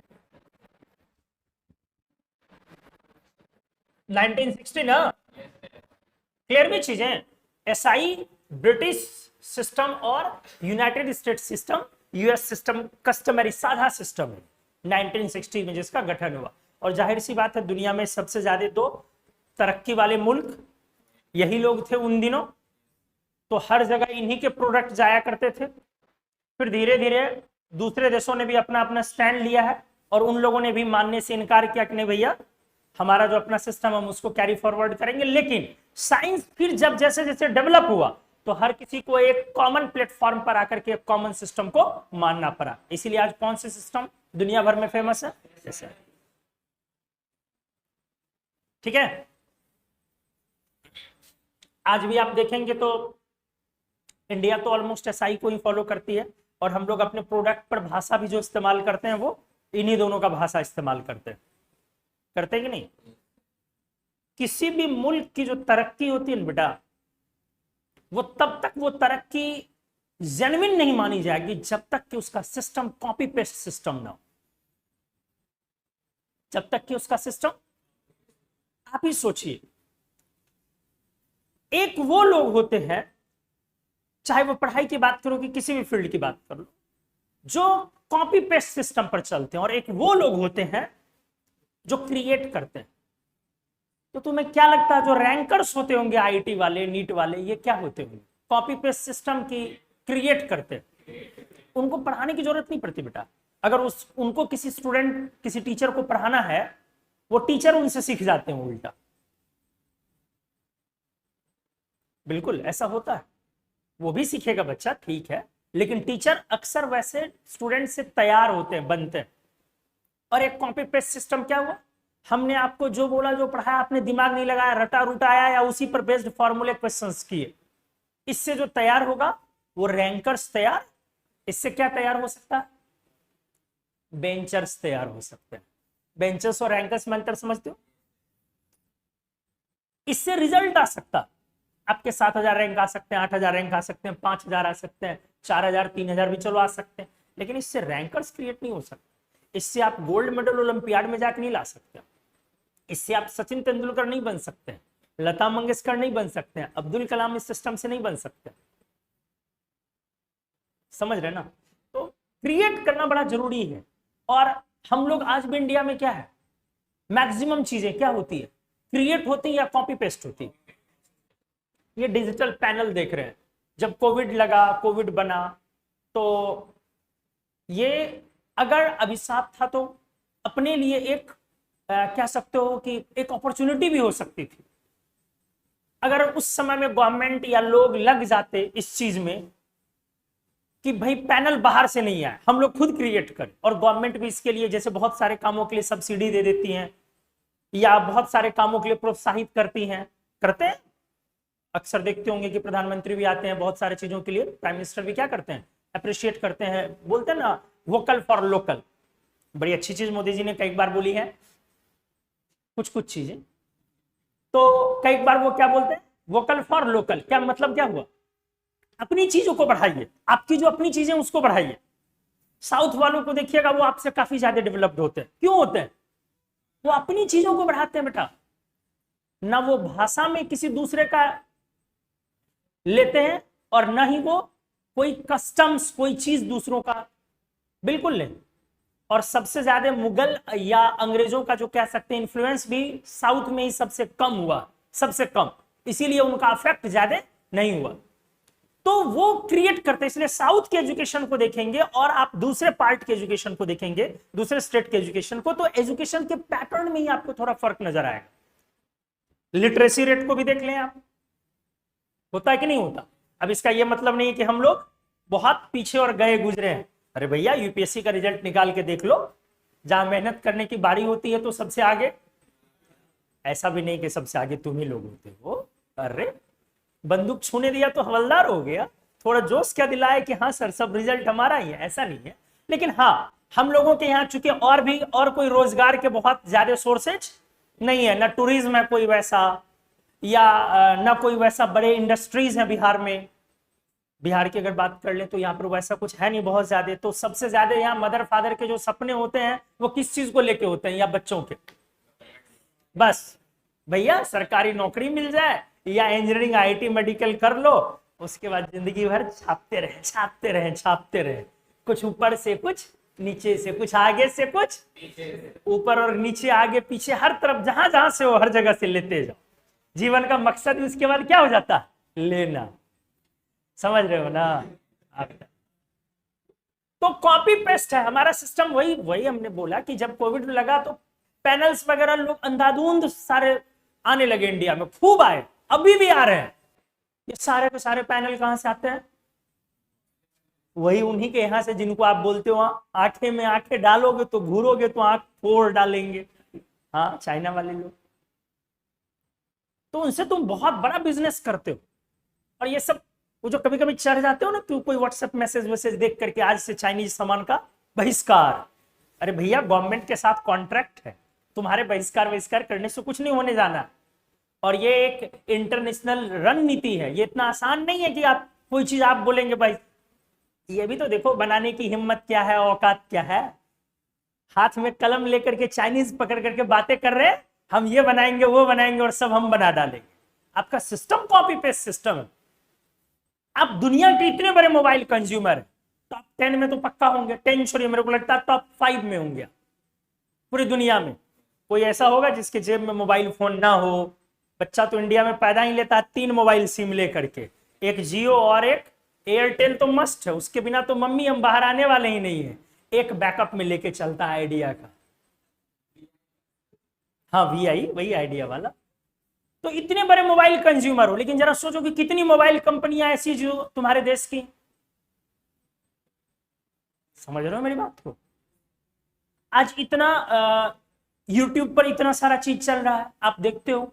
S1: 1960 ना, क्लियर भी चीजें। एसआई ब्रिटिश सिस्टम और United state system, US system customary साझा सिस्टम है 1960 में जिसका गठन हुआ। और जाहिर सी बात है दुनिया में सबसे ज्यादा 2 तरक्की वाले मुल्क यही लोग थे उन दिनों, तो हर जगह इन्हीं के प्रोडक्ट जाया करते थे। फिर धीरे धीरे दूसरे देशों ने भी अपना अपना स्टैंड लिया है और उन लोगों ने भी मानने से इनकार किया कि नहीं भैया, हमारा जो अपना सिस्टम हम उसको कैरी फॉरवर्ड करेंगे। लेकिन साइंस फिर जब जैसे जैसे डेवलप हुआ तो हर किसी को एक कॉमन प्लेटफॉर्म पर आकर के एक कॉमन सिस्टम को मानना पड़ा। इसीलिए आज कौन से सिस्टम दुनिया भर में फेमस है? जैसे ठीक है, आज भी आप देखेंगे तो इंडिया तो ऑलमोस्ट एसआई को ही फॉलो करती है और हम लोग अपने प्रोडक्ट पर भाषा भी जो इस्तेमाल करते हैं वो इन्हीं दोनों का भाषा इस्तेमाल करते हैं कि नहीं? किसी भी मुल्क की जो तरक्की होती है बेटा, वो तब तक वो तरक्की जेन्युइन नहीं मानी जाएगी जब तक कि उसका सिस्टम कॉपी पेस्ट सिस्टम ना हो। जब तक कि उसका सिस्टम, आप ही सोचिए, एक वो लोग होते हैं, चाहे वो पढ़ाई की बात करो कि किसी भी फील्ड की बात कर लो, जो कॉपी पेस्ट सिस्टम पर चलते हैं, और एक वो लोग होते हैं जो क्रिएट करते हैं। तो तुम्हें क्या लगता है जो रैंकर्स होते होंगे, आईटी वाले, नीट वाले, ये क्या होते होंगे? कॉपी पेस्ट सिस्टम की क्रिएट करते हैं। उनको पढ़ाने की जरूरत नहीं पड़ती बेटा। अगर उनको किसी स्टूडेंट, किसी टीचर को पढ़ाना है, वो टीचर उनसे सीख जाते हैं उल्टा। बिल्कुल ऐसा होता है, वो भी सीखेगा बच्चा, ठीक है, लेकिन टीचर अक्सर वैसे स्टूडेंट से तैयार होते हैं, बनते हैं। और एक कॉपी पेस्ट सिस्टम क्या हुआ? हमने आपको जो बोला, जो पढ़ाया, आपने दिमाग नहीं लगाया, रटा रूटा आया या उसी पर बेस्ड फॉर्मूले क्वेश्चंस किए। इससे जो तैयार होगा वो रैंकर्स तैयार। इससे क्या तैयार हो सकता है? बेंचर्स तैयार हो सकते हैं। बेंचर्स और रैंकर्स में अंतर समझते हो? इससे रिजल्ट आ सकता, आपके 7,000 रैंक आ सकते हैं, 8,000 रैंक आ सकते हैं, 5,000 आ सकते हैं, 4,000, 3,000 भी चलो आ सकते हैं, लेकिन इससे रैंकर्स क्रिएट नहीं हो सकते। इससे आप गोल्ड मेडल ओलंपियाड में जाकर नहीं ला सकते। इससे आप सचिन तेंदुलकर नहीं बन सकते हैं, लता मंगेशकर नहीं बन सकते हैं, अब्दुल कलाम इस सिस्टम से नहीं बन सकते। समझ रहे ना? तो क्रिएट करना बड़ा जरूरी है। और हम लोग आज भी इंडिया में क्या है, मैक्सिमम चीजें क्या होती है, क्रिएट होती है या कॉपी पेस्ट होती है। ये डिजिटल पैनल देख रहे हैं, जब कोविड लगा, कोविड बना, तो ये अगर अभिशाप था तो अपने लिए एक कह सकते हो कि एक अपॉर्चुनिटी भी हो सकती थी। अगर उस समय में गवर्नमेंट या लोग लग जाते इस चीज में कि भाई पैनल बाहर से नहीं आए, हम लोग खुद क्रिएट करें, और गवर्नमेंट भी इसके लिए जैसे बहुत सारे कामों के लिए सब्सिडी दे देती हैं या बहुत सारे कामों के लिए प्रोत्साहित करती हैं, करते हैं। अक्सर देखते होंगे कि प्रधानमंत्री भी आते हैं बहुत सारे चीजों के लिए, प्राइम मिनिस्टर भी क्या करते हैं, अप्रिशिएट करते हैं, बोलते हैं ना वोकल फॉर लोकल। बड़ी अच्छी चीज मोदी जी ने कई बार बोली है, कुछ चीजें। तो कई बार वो क्या बोलते हैं, वोकल फॉर लोकल। क्या मतलब, क्या हुआ? अपनी चीजों को बढ़ाइए, आपकी जो अपनी चीजें उसको बढ़ाइए। साउथ वालों को देखिएगा, वो आपसे काफी ज्यादा डेवलप्ड होते हैं। क्यों होते हैं? वो अपनी चीजों को बढ़ाते हैं बेटा, ना वो भाषा में किसी दूसरे का लेते हैं और ना ही वो कोई कस्टम्स, कोई चीज दूसरों का, बिल्कुल नहीं। और सबसे ज्यादा मुगल या अंग्रेजों का जो कह सकते हैं इन्फ्लुएंस भी साउथ में ही सबसे कम हुआ, सबसे कम, इसीलिए उनका इफेक्ट ज्यादा नहीं हुआ। तो वो क्रिएट करते, इसलिए साउथ के एजुकेशन को देखेंगे और आप दूसरे पार्ट के एजुकेशन को देखेंगे, दूसरे स्टेट के एजुकेशन को, तो एजुकेशन के पैटर्न में ही आपको थोड़ा फर्क नजर आएगा। लिटरेसी रेट को भी देख लें आप, होता है कि नहीं होता? अब इसका यह मतलब नहीं कि हम लोग बहुत पीछे और गए गुजरे हैं। अरे भैया, यूपीएससी का रिजल्ट निकाल के देख लो, जहां मेहनत करने की बारी होती है तो सबसे आगे, ऐसा भी नहीं कि सबसे आगे तुम ही लोग होते हो। अरे बंदूक छूने दिया तो हवलदार हो गया, थोड़ा जोश क्या दिलाए कि हाँ सर सब रिजल्ट हमारा ही है, ऐसा नहीं है। लेकिन हाँ, हम लोगों के यहाँ चूंकि और कोई रोजगार के बहुत ज्यादा सोर्सेज नहीं है, ना टूरिज्म है कोई वैसा, या ना कोई वैसा बड़े इंडस्ट्रीज हैं बिहार में। बिहार की अगर बात कर ले तो यहाँ पर वैसा कुछ है नहीं बहुत ज्यादा। तो सबसे ज्यादा यहाँ मदर फादर के जो सपने होते हैं वो किस चीज को लेके होते हैं, या बच्चों के, बस भैया सरकारी नौकरी मिल जाए या इंजीनियरिंग, आईटी, मेडिकल कर लो, उसके बाद जिंदगी भर छापते रहे, छापते रहे, छापते रहे, कुछ ऊपर से कुछ, नीचे से कुछ, आगे से कुछ, ऊपर और नीचे, आगे पीछे, हर तरफ जहां जहां से हो हर जगह से लेते जाओ। जीवन का मकसद उसके बाद क्या हो जाता, लेना। समझ रहे हो ना आप? तो कॉपी पेस्ट है हमारा सिस्टम। वही वही हमने बोला कि जब कोविड लगा तो पैनल्स वगैरह लोग अंधाधुंध सारे आने लगे, इंडिया में खूब आए, अभी भी आ रहे हैं। ये सारे के सारे पैनल कहां से आते हैं? वही उन्हीं के यहां से जिनको आप बोलते हो आंखें में आंखें डालोगे तो घूरोगे तो आंख फोड़ डालेंगे, हाँ, चाइना वाले लोग। तो उनसे तुम बहुत बड़ा बिजनेस करते हो। और ये सब वो जो कभी कभी चढ़ जाते हो ना, तो कोई व्हाट्सएप मैसेज देख करके आज से चाइनीज सामान का बहिष्कार। अरे भैया, गवर्नमेंट के साथ कॉन्ट्रैक्ट है, तुम्हारे बहिष्कार करने से कुछ नहीं होने जाना। और ये एक इंटरनेशनल रणनीति है, ये इतना आसान नहीं है कि आप कोई चीज आप बोलेंगे भाई। ये भी तो देखो बनाने की हिम्मत क्या है, औकात क्या है। हाथ में कलम लेकर के चाइनीज पकड़ करके बातें कर रहे हैं, हम ये बनाएंगे वो बनाएंगे और सब हम बना डालेंगे। आपका सिस्टम कॉपी पेस्ट सिस्टम है। आप दुनिया के इतने बड़े मोबाइल कंज्यूमर, टॉप 10 में तो पक्का होंगे, 10 छोड़िए, मेरे को लगता है टॉप 5 में होंगे पूरी दुनिया में। कोई ऐसा होगा जिसके जेब में मोबाइल फोन ना हो? बच्चा तो इंडिया में पैदा ही लेता है 3 मोबाइल सिम लेकर के, एक जियो और एक एयरटेल तो मस्ट है, उसके बिना तो मम्मी हम बाहर आने वाले ही नहीं है। एक बैकअप में लेके चलता है आइडिया का, हाँ VI, वही आइडिया वाला। तो इतने बड़े मोबाइल कंज्यूमर हो, लेकिन जरा सोचो कि कितनी मोबाइल कंपनियां ऐसी जो तुम्हारे देश की। समझ रहे हो मेरी बात को? आज इतना यूट्यूब पर इतना सारा चीज चल रहा है, आप देखते हो,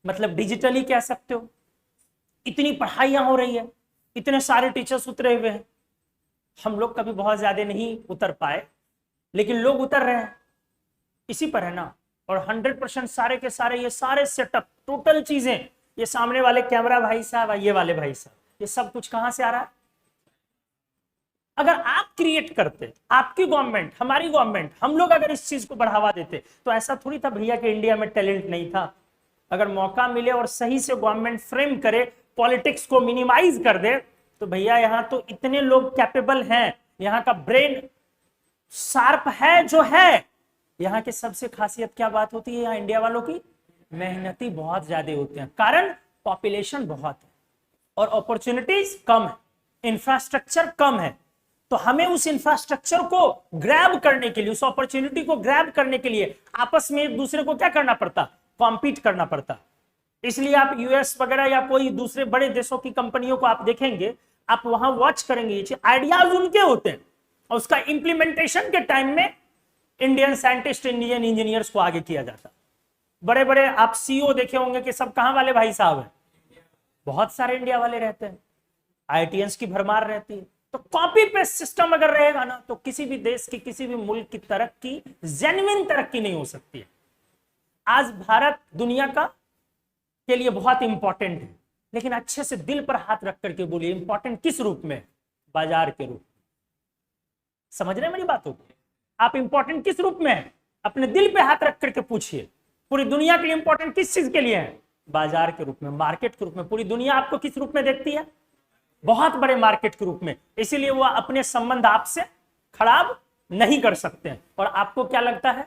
S1: मतलब डिजिटली कह सकते हो। इतनी पढ़ाइयां हो रही है, इतने सारे टीचर्स उतरे हुए हैं। हम लोग कभी बहुत ज्यादा नहीं उतर पाए, लेकिन लोग उतर रहे हैं, इसी पर है ना। और 100% सारे के सारे ये सारे सेटअप टोटल चीजें, ये सामने वाले कैमरा भाई साहब, ये वाले भाई साहब, ये सब कुछ कहां से आ रहा है? अगर आप क्रिएट करते, आपकी गवर्नमेंट, हमारी गवर्नमेंट, हम लोग अगर इस चीज को बढ़ावा देते, तो ऐसा थोड़ी था भैया कि इंडिया में टैलेंट नहीं था। अगर मौका मिले और सही से गवर्नमेंट फ्रेम करे, पॉलिटिक्स को मिनिमाइज कर दे, तो भैया यहां तो इतने लोग कैपेबल हैं, यहां का ब्रेन शार्प है जो है। यहां की सबसे खासियत क्या बात होती है यहाँ इंडिया वालों की? मेहनती बहुत ज्यादा होते हैं, कारण पॉपुलेशन बहुत है और अपॉर्चुनिटीज कम है, इंफ्रास्ट्रक्चर कम है। तो हमें उस इंफ्रास्ट्रक्चर को ग्रैब करने के लिए, उस अपॉर्चुनिटी को ग्रैब करने के लिए आपस में एक दूसरे को क्या करना पड़ता? कॉम्पीट करना पड़ता। इसलिए आप यूएस वगैरह या कोई दूसरे बड़े देशों की कंपनियों को आप देखेंगे, आप वहां वॉच करेंगे, आइडियाज उनके होते हैं और उसका इंप्लीमेंटेशन के टाइम में इंडियन साइंटिस्ट, इंडियन इंजीनियर्स को आगे किया जाता। बड़े बड़े आप सीईओ देखे होंगे कि सब कहां वाले भाई साहब हैं? बहुत सारे इंडिया वाले रहते हैं, आईटीएंस की भरमार रहती है। तो कॉपी पेस्ट सिस्टम अगर रहेगा ना, तो किसी भी देश की, किसी भी मुल्क की तरक्की, जेन्युइन तरक्की नहीं हो सकती है। आज भारत दुनिया का के लिए बहुत इंपॉर्टेंट है, लेकिन अच्छे से दिल पर हाथ रख करके बोलिए, इंपॉर्टेंट किस रूप में? बाजार के रूप में। समझ रहे हैं मेरी बातों को? आप इंपॉर्टेंट किस रूप में है? अपने दिल पे हाथ रख करके पूछिए, पूरी दुनिया के लिए इंपॉर्टेंट किस चीज के लिए है? बाजार के रूप में, मार्केट के रूप में। पूरी दुनिया आपको किस रूप में देखती है? बहुत बड़े मार्केट के रूप में। इसीलिए वो अपने संबंध आपसे खराब नहीं कर सकते हैं। और आपको क्या लगता है?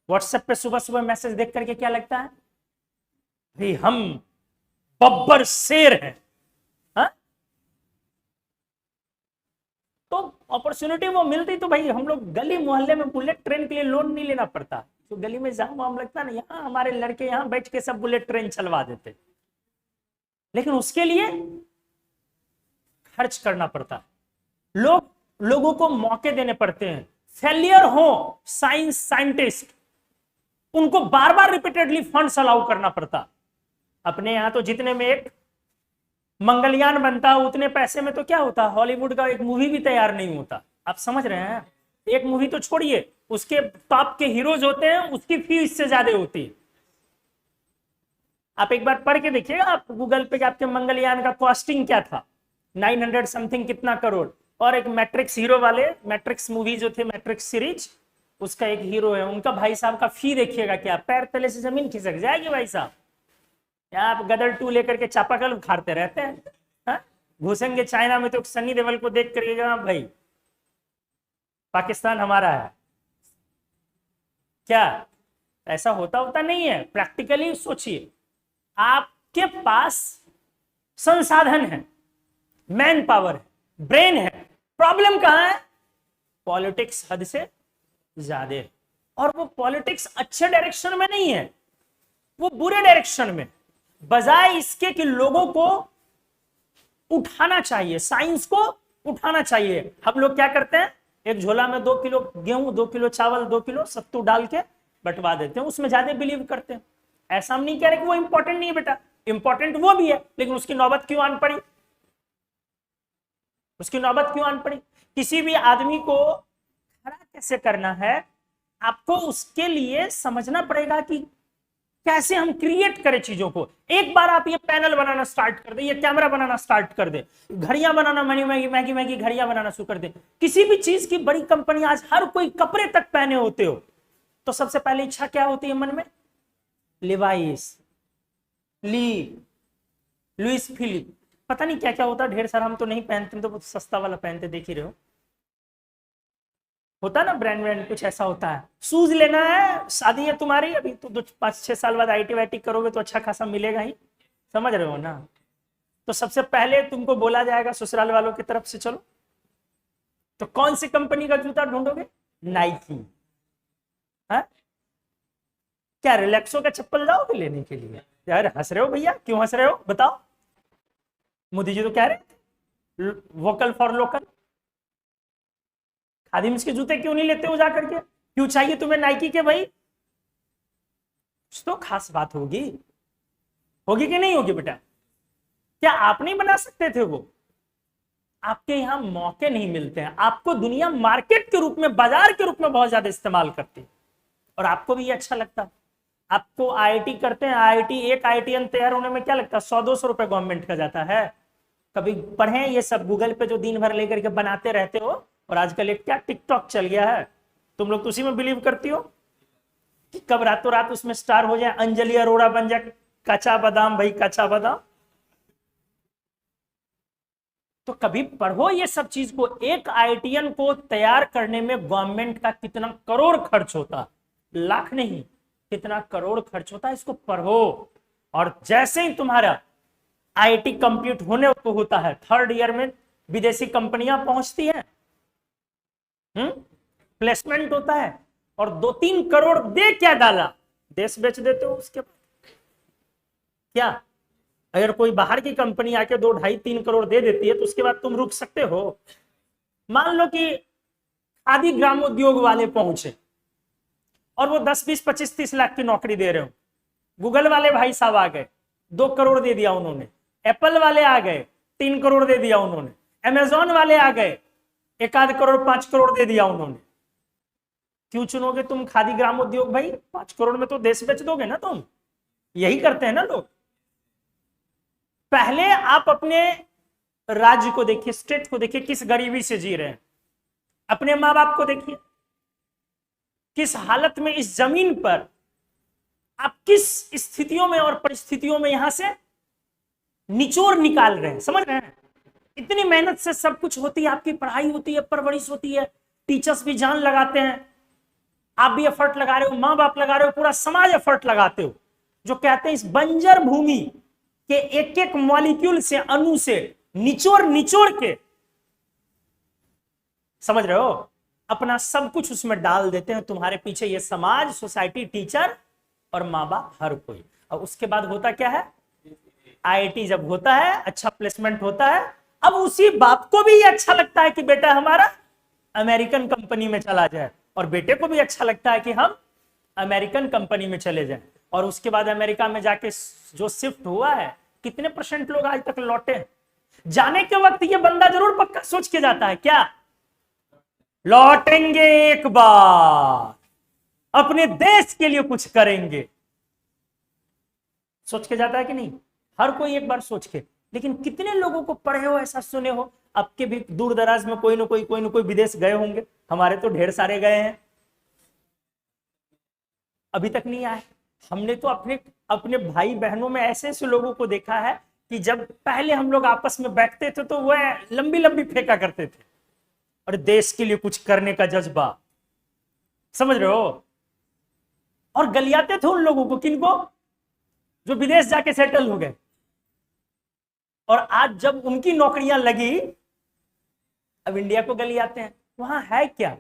S1: व्हाट्सएप पे सुबह सुबह मैसेज देख करके क्या लगता है? भाई हम बब्बर शेर हैं, हाँ? तो अपॉर्चुनिटी वो मिलती तो भाई हम लोग गली मोहल्ले में बुलेट ट्रेन के लिए लोन नहीं लेना पड़ता। तो गली में जाम वाम लगता ना, यहाँ हमारे लड़के यहाँ बैठ के सब बुलेट ट्रेन चलवा देते, लेकिन उसके लिए खर्च करना पड़ता है। लोगों को मौके देने पड़ते हैं। फेलियर हो साइंटिस्ट, उनको बार बार रिपीटेडली फंड्स अलाउ करना पड़ता। अपने यहां तो जितने में एक मंगलयान बनता, उतने पैसे में तो क्या होता, हॉलीवुड का एक मूवी भी तैयार नहीं होता। आप समझ रहे हैं? एक मूवी तो छोड़िए, उसके टॉप के हीरोज होते हैं, उसकी फी इससे ज्यादा होती है। आप एक बार पढ़ के देखिएगा, आप गूगल पे, आपके मंगलयान का कॉस्टिंग क्या था, 900 समथिंग कितना करोड़। और एक मैट्रिक्स हीरो वाले, मैट्रिक्स मूवी जो थे, मैट्रिक्स सीरीज, उसका एक हीरो है, उनका भाई साहब का फी देखिएगा क्या, पैर तले से जमीन खिसक जाएगी भाई साहब। यहाँ आप गदर 2 लेकर के चापाकल उखाड़ते रहते हैं, हाँ? घुसेंगे चाइना में तो सनी देओल को देख करिएगा, भाई पाकिस्तान हमारा है क्या? ऐसा होता नहीं है। प्रैक्टिकली सोचिए, आपके पास संसाधन है, मैन पावर है, ब्रेन है, प्रॉब्लम कहां है? पॉलिटिक्स हद से ज्यादा है। और वो पॉलिटिक्स अच्छे डायरेक्शन में नहीं है, वो बुरे डायरेक्शन में। बजाय इसके कि लोगों को उठाना चाहिए, साइंस को उठाना चाहिए, हम लोग क्या करते हैं? एक झोला में 2 किलो गेहूं, 2 किलो चावल, 2 किलो सत्तू डाल के बंटवा देते हैं, उसमें ज्यादा बिलीव करते हैं। ऐसा हम नहीं कह रहे कि वो इंपॉर्टेंट नहीं है बेटा, इंपॉर्टेंट वो भी है, लेकिन उसकी नौबत क्यों आन पड़ी? उसकी नौबत क्यों आन पड़ी? किसी भी आदमी को खड़ा कैसे करना है, आपको उसके लिए समझना पड़ेगा कि कैसे हम क्रिएट करें चीजों को। एक बार आप ये पैनल बनाना स्टार्ट कर दे, ये कैमरा बनाना स्टार्ट कर दे, घड़ियां बनाना, मैगी मैगी घड़ियां बनाना शुरू कर दे, किसी भी चीज की बड़ी कंपनी, आज हर कोई कपड़े तक पहने होते हो, तो सबसे पहले इच्छा क्या होती है मन में? लिवाइस, ली, लुइस फिलिप, पता नहीं क्या क्या होता है, ढेर सारा। हम तो नहीं पहनते, तो बहुत सस्ता वाला पहनते, देख ही रहे हो। होता ना ब्रांड कुछ ऐसा होता है। शूज लेना है, शादी है तुम्हारी, अभी तो 5-6 साल बाद आईटी वाईटी करोगे तो अच्छा खासा मिलेगा ही, समझ रहे हो ना? तो सबसे पहले तुमको बोला जाएगा ससुराल वालों की तरफ से, चलो तो कौन सी कंपनी का जूता ढूंढोगे? नाइकी। है क्या रिलैक्सो का चप्पल जाओगे लेने के लिए? यार हंस रहे हो भैया, क्यों हंस रहे हो बताओ? मोदी जी तो कह रहे थे वोकल फॉर लोकल। खादिम्स के जूते क्यों नहीं लेते हो जाकर के? क्यों चाहिए तुम्हें नाइकी के भाई? कुछ तो खास बात होगी, होगी कि नहीं होगी बेटा? क्या आप नहीं बना सकते थे वो? आपके यहां मौके नहीं मिलते हैं, आपको दुनिया मार्केट के रूप में, बाजार के रूप में बहुत ज्यादा इस्तेमाल करती है, और आपको भी ये अच्छा लगता है। आपको आईआईटी करते हैं, आईआईटी, एक आईआईटीएन तैयार होने में क्या लगता है? 100-200 रुपए गवर्नमेंट का जाता है। कभी पढ़े ये सब गूगल पे जो दिन भर लेकर के बनाते रहते हो? और आजकल एक क्या टिकटॉक चल गया है, तुम लोग तो उसी में बिलीव करती हो कि कब रातों रात उसमें स्टार हो जाए, अंजलि अरोड़ा बन जाए, कच्चा बादाम भाई, कच्चा बादाम। तो कभी पढ़ो ये सब चीज को। एक आईआईटीएन को तैयार करने में गवर्नमेंट का कितना करोड़ खर्च होता, लाख नहीं, कितना करोड़ खर्च होता है, इसको पढ़ो। और जैसे ही तुम्हारा आईआईटी कंप्लीट होने को होता है, 3rd ईयर में विदेशी कंपनियां पहुंचती हैं, प्लेसमेंट होता है, और 2-3 करोड़ दे क्या डाला, देश बेच देते हो उसके बाद। क्या अगर कोई बाहर की कंपनी आके 2-2.5-3 करोड़ दे देती है तो उसके बाद तुम रुक सकते हो? मान लो कि खादी ग्रामोद्योग वाले पहुंचे और वो 10-20-25-30 लाख की नौकरी दे रहे हो। गूगल वाले भाई साहब आ गए, 2 करोड़ दे दिया उन्होंने। एप्पल वाले आ गए, 3 करोड़ दे दिया उन्होंने। अमेजॉन वाले आ गए, 1-8 करोड़ 5 करोड़ दे दिया उन्होंने। क्यों चुनोगे तुम खादी ग्रामोद्योग भाई? 5 करोड़ में तो देश बेच दोगे ना तुम। यही करते हैं ना लोग। पहले आप अपने राज्य को देखिए, स्टेट को देखिए, किस गरीबी से जी रहे हैं। अपने माँ बाप को देखिए, किस हालत में इस जमीन पर, आप किस स्थितियों में और परिस्थितियों में यहां से निचोड़ निकाल रहे हैं, समझ रहे हैं? इतनी मेहनत से सब कुछ होती है, आपकी पढ़ाई होती है, परवरिश होती है, टीचर्स भी जान लगाते हैं, आप भी एफर्ट लगा रहे हो, माँ बाप लगा रहे हो, पूरा समाज एफर्ट लगाते हो। जो कहते हैं इस बंजर भूमि के एक एक मॉलिक्यूल से, अणु से निचोड़ निचोड़ के, समझ रहे हो, अपना सब कुछ उसमें डाल देते हैं। तुम्हारे पीछे ये समाज, सोसाइटी, टीचर और माँ बाप, हर कोई। और उसके बाद होता क्या है? आईआईटी जब होता है, अच्छा प्लेसमेंट होता है, अब उसी बाप को भी ये अच्छा लगता है कि बेटा हमारा अमेरिकन कंपनी में चला जाए, और बेटे को भी अच्छा लगता है कि हम अमेरिकन कंपनी में चले जाएं। और उसके बाद अमेरिका में जाके जो शिफ्ट हुआ है, कितने % लोग आज तक लौटे? जाने के वक्त ये बंदा जरूर पक्का सोच के जाता है, क्या लौटेंगे एक बार, अपने देश के लिए कुछ करेंगे, सोच के जाता है कि नहीं? हर कोई एक बार सोच के। लेकिन कितने लोगों को पढ़े हो, ऐसा सुने हो, आपके भी दूर दराज में कोई ना कोई विदेश गए होंगे। हमारे तो ढेर सारे गए हैं, अभी तक नहीं आए। हमने तो अपने अपने भाई बहनों में ऐसे ऐसे लोगों को देखा है कि जब पहले हम लोग आपस में बैठते थे तो वह लंबी लंबी फेंका करते थे, और देश के लिए कुछ करने का जज्बा, समझ रहे हो? और गलियाते थे उन लोगों को, किनको? जो विदेश जाके सेटल हो गए। और आज जब उनकी नौकरियां लगी, अब इंडिया को गलियाते हैं। वहां है क्या?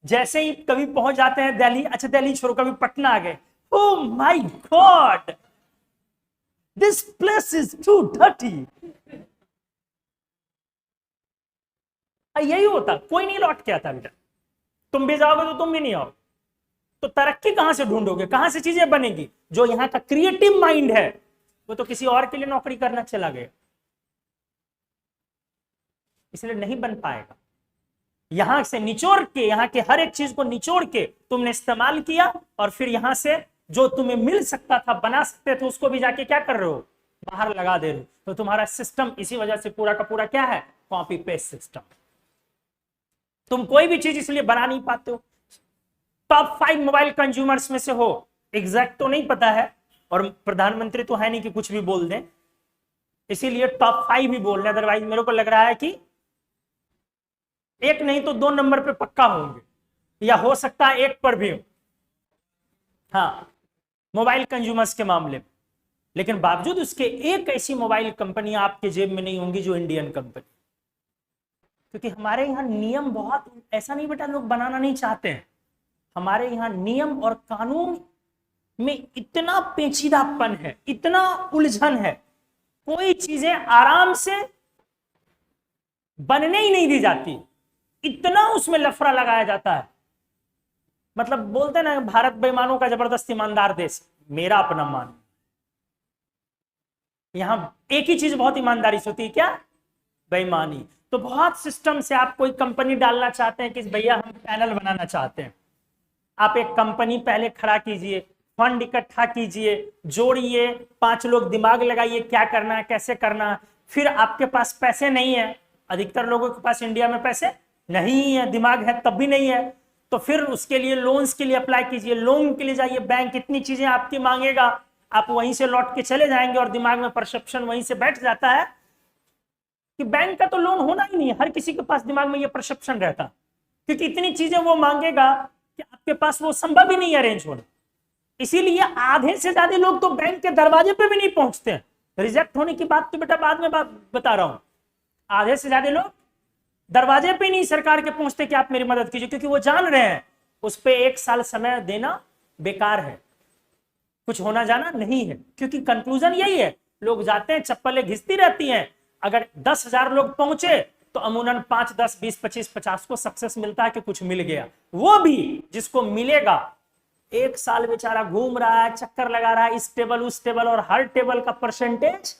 S1: जैसे ही कभी पहुंच जाते हैं दिल्ली, अच्छा दिल्ली छोड़ो, कभी पटना आ गए, oh my god this place is too dirty. यही होता, कोई नहीं लौट के आता बेटा। तुम भी जाओगे तो तुम भी नहीं आओ, तो तरक्की कहां से ढूंढोगे, कहां से चीजें बनेगी? जो यहां का क्रिएटिव माइंड है वो तो किसी और के लिए नौकरी करना चला गया, इसलिए नहीं बन पाएगा। यहां से निचोड़ के, यहां के हर एक चीज को निचोड़ के तुमने इस्तेमाल किया, और फिर यहां से जो तुम्हें मिल सकता था, बना सकते थे, उसको भी जाके क्या कर रहे हो? बाहर लगा दे रहे हो। तो तुम्हारा सिस्टम इसी वजह से पूरा का पूरा क्या है? Copy paste system. तुम कोई भी चीज इसलिए बना नहीं पाते हो। टॉप 5 मोबाइल कंज्यूमर्स में से हो, एग्जैक्ट तो नहीं पता है, और प्रधानमंत्री तो है नहीं कि कुछ भी बोल दें, इसीलिए टॉप 5 ही बोल रहे हैं। अदरवाइज मेरे को लग रहा है कि एक नहीं तो 2 नंबर पे पक्का होंगे, या हो सकता है 1 पर भी हो, हाँ, मोबाइल कंज्यूमर्स के मामले में। लेकिन बावजूद उसके एक ऐसी मोबाइल कंपनी आपके जेब में नहीं होंगी जो इंडियन कंपनी। क्योंकि हमारे यहाँ नियम बहुत, ऐसा नहीं बेटा लोग बनाना नहीं चाहते हैं, हमारे यहाँ नियम और कानून में इतना पेचीदापन है, इतना उलझन है, कोई चीजें आराम से बनने ही नहीं दी जाती, इतना उसमें लफड़ा लगाया जाता है। मतलब बोलते ना, भारत बेईमानों का जबरदस्त ईमानदार देश, मेरा अपना मान। यहां एक ही चीज बहुत ईमानदारी से होती है, क्या? बेईमानी। तो बहुत सिस्टम से आप कोई कंपनी डालना चाहते हैं कि भैया हम पैनल बनाना चाहते हैं, आप एक कंपनी पहले खड़ा कीजिए, फंड इकट्ठा कीजिए, जोड़िए, 5 लोग दिमाग लगाइए क्या करना है, कैसे करना है। फिर आपके पास पैसे नहीं है, अधिकतर लोगों के पास इंडिया में पैसे नहीं है, दिमाग है तब भी नहीं है, तो फिर उसके लिए लोन्स के लिए अप्लाई कीजिए, लोन के लिए जाइए, बैंक इतनी चीजें आपकी मांगेगा, आप वहीं से लौट के चले जाएंगे, और दिमाग में परसेप्शन वहीं से बैठ जाता है कि बैंक का तो लोन होना ही नहीं है। हर किसी के पास दिमाग में ये परसेप्शन रहता, क्योंकि इतनी चीजें वो मांगेगा कि आपके पास वो संभव ही नहीं अरेंज होना। इसीलिए आधे से ज्यादा लोग तो बैंक के दरवाजे पे भी नहीं पहुंचते हैं। रिजेक्ट होने की बात तो बेटा बाद में बता रहा हूं। आधे से ज्यादा लोग दरवाजे पे नहीं सरकार के पहुंचते कि आप मेरी मदद कीजिए, क्योंकि वो जान रहे हैं उस पे 1 साल समय देना बेकार है, कुछ होना जाना नहीं है। क्योंकि कंक्लूजन यही है, लोग जाते हैं, चप्पलें घिसती रहती हैं। अगर 10,000 लोग पहुंचे तो अमूमन 5, 10, 20, 25, 50 को सक्सेस मिलता है कि कुछ मिल गया। वो भी जिसको मिलेगा 1 साल बेचारा घूम रहा है, चक्कर लगा रहा है, इस टेबल उस टेबल, और हर टेबल का परसेंटेज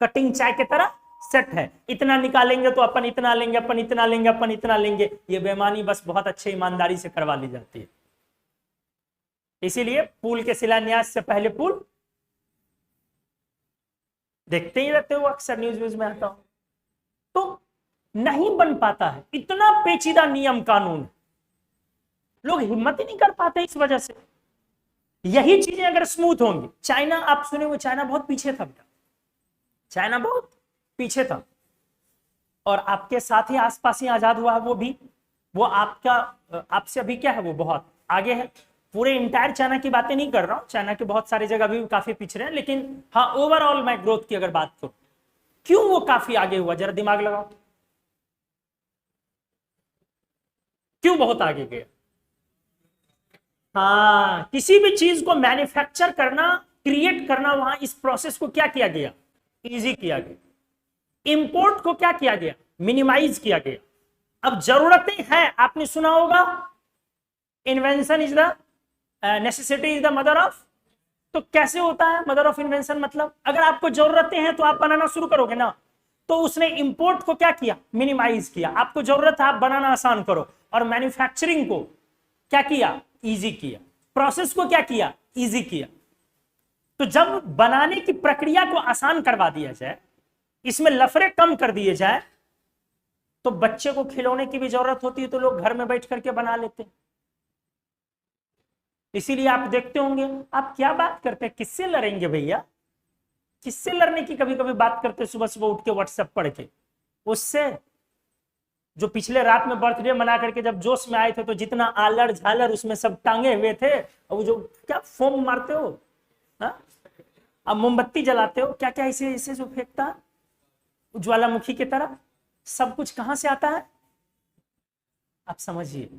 S1: कटिंग चाय की तरह सेट है। इतना निकालेंगे तो अपन इतना लेंगे, अपन इतना लेंगे, अपन इतना लेंगे। ये बेईमानी बस बहुत अच्छे ईमानदारी से करवा ली जाती है। इसीलिए पुल के शिलान्यास से पहले पुल देखते ही रहते हो, अक्सर न्यूज में आता हूं, तो नहीं बन पाता है, इतना पेचीदा नियम कानून, लोग हिम्मत ही नहीं कर पाते इस वजह से। यही चीजें अगर स्मूथ होंगी, चाइना, आप सुने हुए, चाइना बहुत पीछे था बेटा, चाइना बहुत पीछे था, और आपके साथ ही आसपास ही आजाद हुआ है वो भी, वो आपका आपसे अभी क्या है, वो बहुत आगे है। पूरे इंटायर चाइना की बातें नहीं कर रहा हूं, चाइना के बहुत सारी जगह भी काफी पिछड़े हैं, लेकिन हाँ ओवरऑल मैं ग्रोथ की अगर बात करूं, क्यों वो काफी आगे हुआ, जरा दिमाग लगाओ, क्यों बहुत आगे गया? हाँ, किसी भी चीज को मैन्युफैक्चर करना, क्रिएट करना, वहां इस प्रोसेस को क्या किया गया? इजी किया गया। इंपोर्ट को क्या किया गया? मिनिमाइज किया गया। अब जरूरतें हैं, आपने सुना होगा, invention is the necessity is the mother of. तो कैसे होता है मदर ऑफ इन्वेंशन? मतलब अगर आपको जरूरतें हैं तो आप बनाना शुरू करोगे ना। तो उसने इंपोर्ट को क्या किया? मिनिमाइज किया। आपको जरूरत है, आप बनाना आसान करो, और मैन्युफैक्चरिंग को क्या किया? इजी किया। प्रोसेस को क्या किया? इजी किया। तो जब बनाने की प्रक्रिया को आसान करवा दिया जाए, इसमें लफड़े कम कर दिए जाए, तो बच्चे को खिलौने की भी जरूरत होती है तो लोग घर में बैठ करके बना लेते हैं। इसीलिए आप देखते होंगे, आप क्या बात करते हैं, किससे लड़ेंगे भैया, किससे लड़ने की कभी कभी बात करते, सुबह सुबह उठ के व्हाट्सएप पढ़ के, उससे जो पिछले रात में बर्थडे मना करके जब जोश में आए थे तो जितना आलर झालर उसमें सब टांगे हुए थे, और वो जो क्या फोम मारते हो, हाँ? अब मोमबत्ती जलाते हो, क्या क्या ऐसे ऐसे जो फेंकता ज्वालामुखी की तरह, सब कुछ कहां से आता है आप समझिए।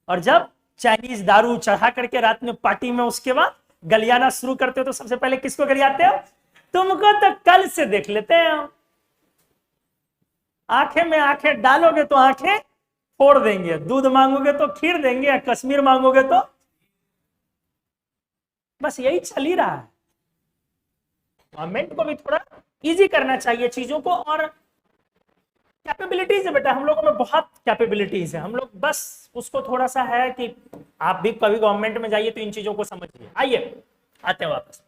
S1: और जब चाइनीज दारू चढ़ा करके रात में पार्टी में उसके बाद गलियाना शुरू करते हो तो सबसे पहले किसको गलियाते हो? तुमको तो कल से देख लेते हैं हम। आंखें में आंखें डालोगे तो आंखें फोड़ देंगे, दूध मांगोगे तो खीर देंगे, या कश्मीर मांगोगे तो, बस यही चल ही रहा है। गवर्नमेंट को भी थोड़ा इजी करना चाहिए चीजों को। और कैपेबिलिटीज है बेटा, हम लोगों में बहुत कैपेबिलिटीज है, हम लोग बस उसको थोड़ा सा है कि आप भी कभी गवर्नमेंट में जाइए तो इन चीजों को समझिए। आइए आते हैं वापस।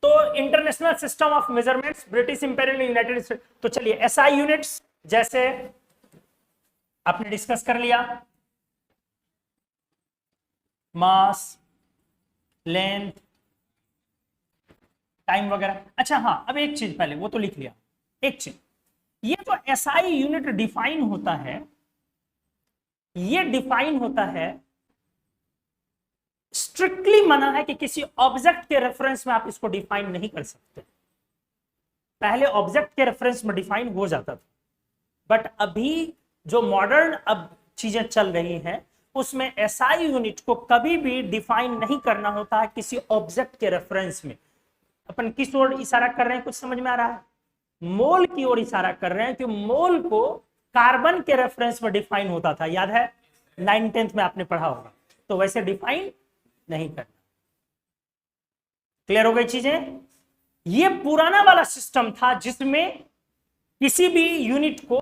S1: तो international system of measurements, British imperial, United state. तो चलिए एसआई यूनिट्स जैसे आपने डिस्कस कर लिया, मास, लेंथ, टाइम वगैरह। अच्छा हाँ, अब एक चीज पहले वो तो लिख लिया, एक चीज, ये जो एसआई यूनिट डिफाइन होता है, ये डिफाइन होता है, स्ट्रिक्टली मना है कि किसी ऑब्जेक्ट के रेफरेंस में आप इसको डिफाइन नहीं कर सकते। पहले ऑब्जेक्ट के रेफरेंस में डिफाइन हो जाता था, बट अभी जो मॉडर्न अब चीजें चल रही हैं उसमें एसआई यूनिट को कभी भी डिफाइन नहीं करना होता है किसी ऑब्जेक्ट के रेफरेंस में। अपन किस ओर इशारा कर रहे हैं, कुछ समझ में आ रहा है? मोल की ओर इशारा कर रहे हैं कि मोल को कार्बन के रेफरेंस में डिफाइन होता था, याद है 9th-10th में आपने पढ़ा होगा। तो वैसे डिफाइन नहीं करना। क्लियर हो गई चीजें? ये पुराना वाला सिस्टम था जिसमें किसी भी यूनिट को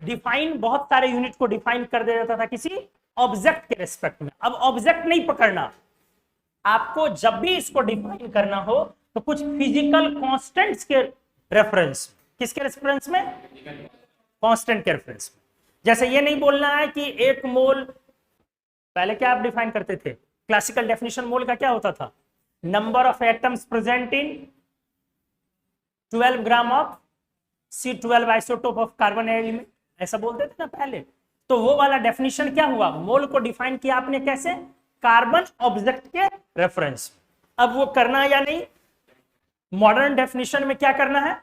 S1: डिफाइन, बहुत सारे यूनिट को डिफाइन कर दिया जाता था किसी ऑब्जेक्ट के रेस्पेक्ट में। अब ऑब्जेक्ट नहीं पकड़ना आपको, जब भी इसको डिफाइन करना हो तो कुछ फिजिकल कांस्टेंट्स के रेफरेंस। किसके रेफरेंस में? कांस्टेंट के रेफरेंस में। जैसे ये नहीं बोलना है कि 1 मोल, पहले क्या आप डिफाइन करते थे? क्लासिकल डेफिनेशन मोल का क्या होता था? Number of atoms present in 12 gram of C12 isotope of carbon element, ऐसा बोलते थे ना पहले। तो वो वाला डेफिनेशन क्या हुआ? मोल को डिफाइन किया आपने कैसे? कार्बन ऑब्जेक्ट के रेफरेंस। अब वो करना है या नहीं? मॉडर्न डेफिनेशन में क्या करना है?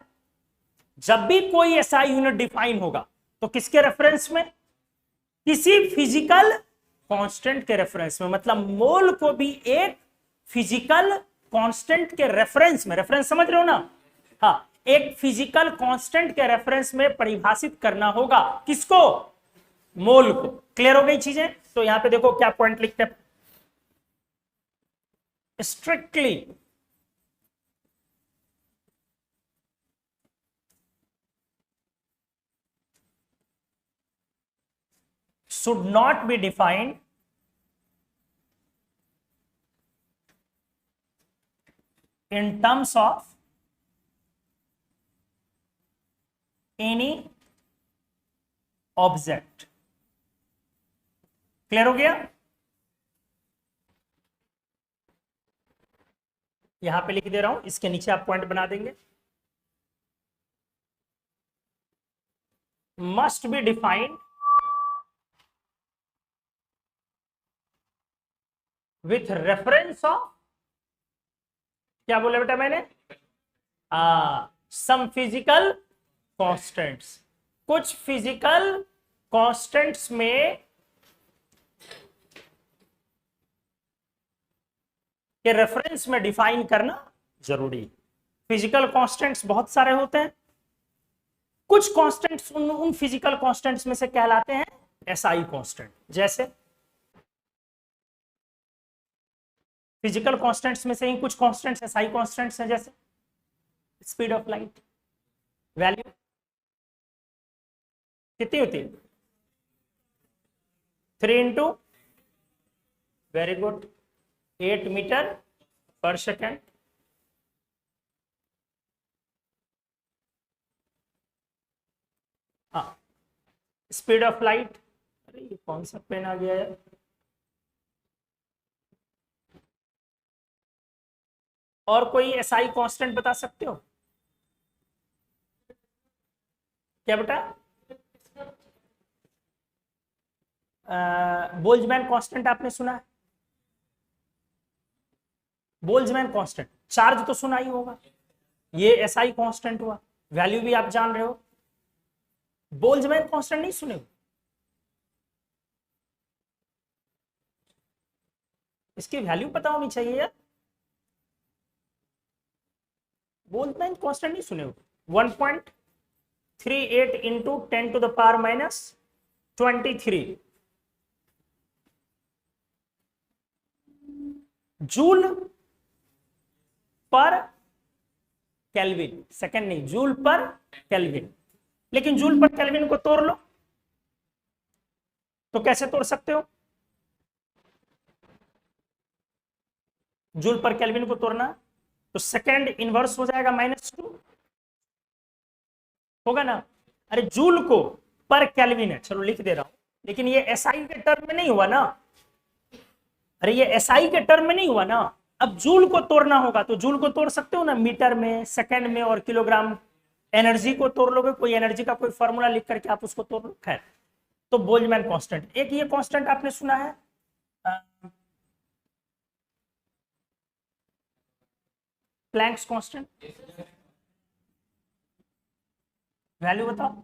S1: जब भी कोई एसआई यूनिट डिफाइन होगा तो किसके रेफरेंस में? किसी फिजिकल कांस्टेंट के रेफरेंस में। मतलब मोल को भी एक फिजिकल कांस्टेंट के रेफरेंस में, रेफरेंस समझ रहे हो ना? हाँ, एक फिजिकल कांस्टेंट के रेफरेंस में परिभाषित करना होगा। किसको? मोल को। क्लियर हो गई चीजें? तो यहां पे देखो क्या पॉइंट लिखते हैं, strictly should not be defined in terms of any object। Clear हो गया? यहां पे लिख दे रहा हूं, इसके नीचे आप पॉइंट बना देंगे। Must be defined with reference of, क्या बोला बेटा मैंने? Some physical constants. कुछ फिजिकल कांस्टेंट्स में के रेफरेंस में डिफाइन करना जरूरी। फिजिकल कांस्टेंट्स बहुत सारे होते हैं, कुछ कांस्टेंट्स उन फिजिकल कांस्टेंट्स में से कहलाते हैं एसआई कांस्टेंट। जैसे फिजिकल कांस्टेंट्स में से ही कुछ कांस्टेंट्स एसआई कांस्टेंट्स हैं, जैसे स्पीड ऑफ लाइट वैल्यू कितनी होती है? 3 इंटू, वेरी गुड, 8 मीटर पर सेकेंड। हाँ, स्पीड ऑफ लाइट, अरे ये कौन सा पेन आ गया है? और कोई एसआई कांस्टेंट बता सकते हो? क्या बेटा? बोल्ट्जमैन कांस्टेंट आपने सुना है? बोल्ट्जमैन कांस्टेंट, चार्ज तो सुना ही होगा, ये एसआई कांस्टेंट हुआ, वैल्यू भी आप जान रहे हो। बोल्ट्जमैन कांस्टेंट नहीं सुने हो? इसकी वैल्यू पता होनी चाहिए यार। बोल्ट्जमैन कांस्टेंट नहीं सुने हो? 1.38 into 10 to the power minus 23 joule per kelvin, second नहीं, जूल पर केल्विन। लेकिन जूल पर केल्विन को तोड़ लो तो कैसे तोड़ सकते हो? जूल पर केल्विन को तोड़ना तो सेकंड इनवर्स हो जाएगा -2, होगा ना? अरे जूल को पर केल्विन है, चलो लिख दे रहा हूं, लेकिन ये एसआई के टर्म में नहीं हुआ ना। अरे ये एसआई के टर्म में नहीं हुआ ना। अब जूल को तोड़ना होगा तो जूल को तोड़ सकते हो ना, मीटर में, सेकंड में और किलोग्राम। एनर्जी को तोड़ लोगे, कोई एनर्जी का कोई फॉर्मूला लिख करके आप उसको तोड़ लो। खैर, तो बोल्ट्जमैन कांस्टेंट, एक ये कांस्टेंट आपने सुना है प्लैंक्स कांस्टेंट, वैल्यू बताओ।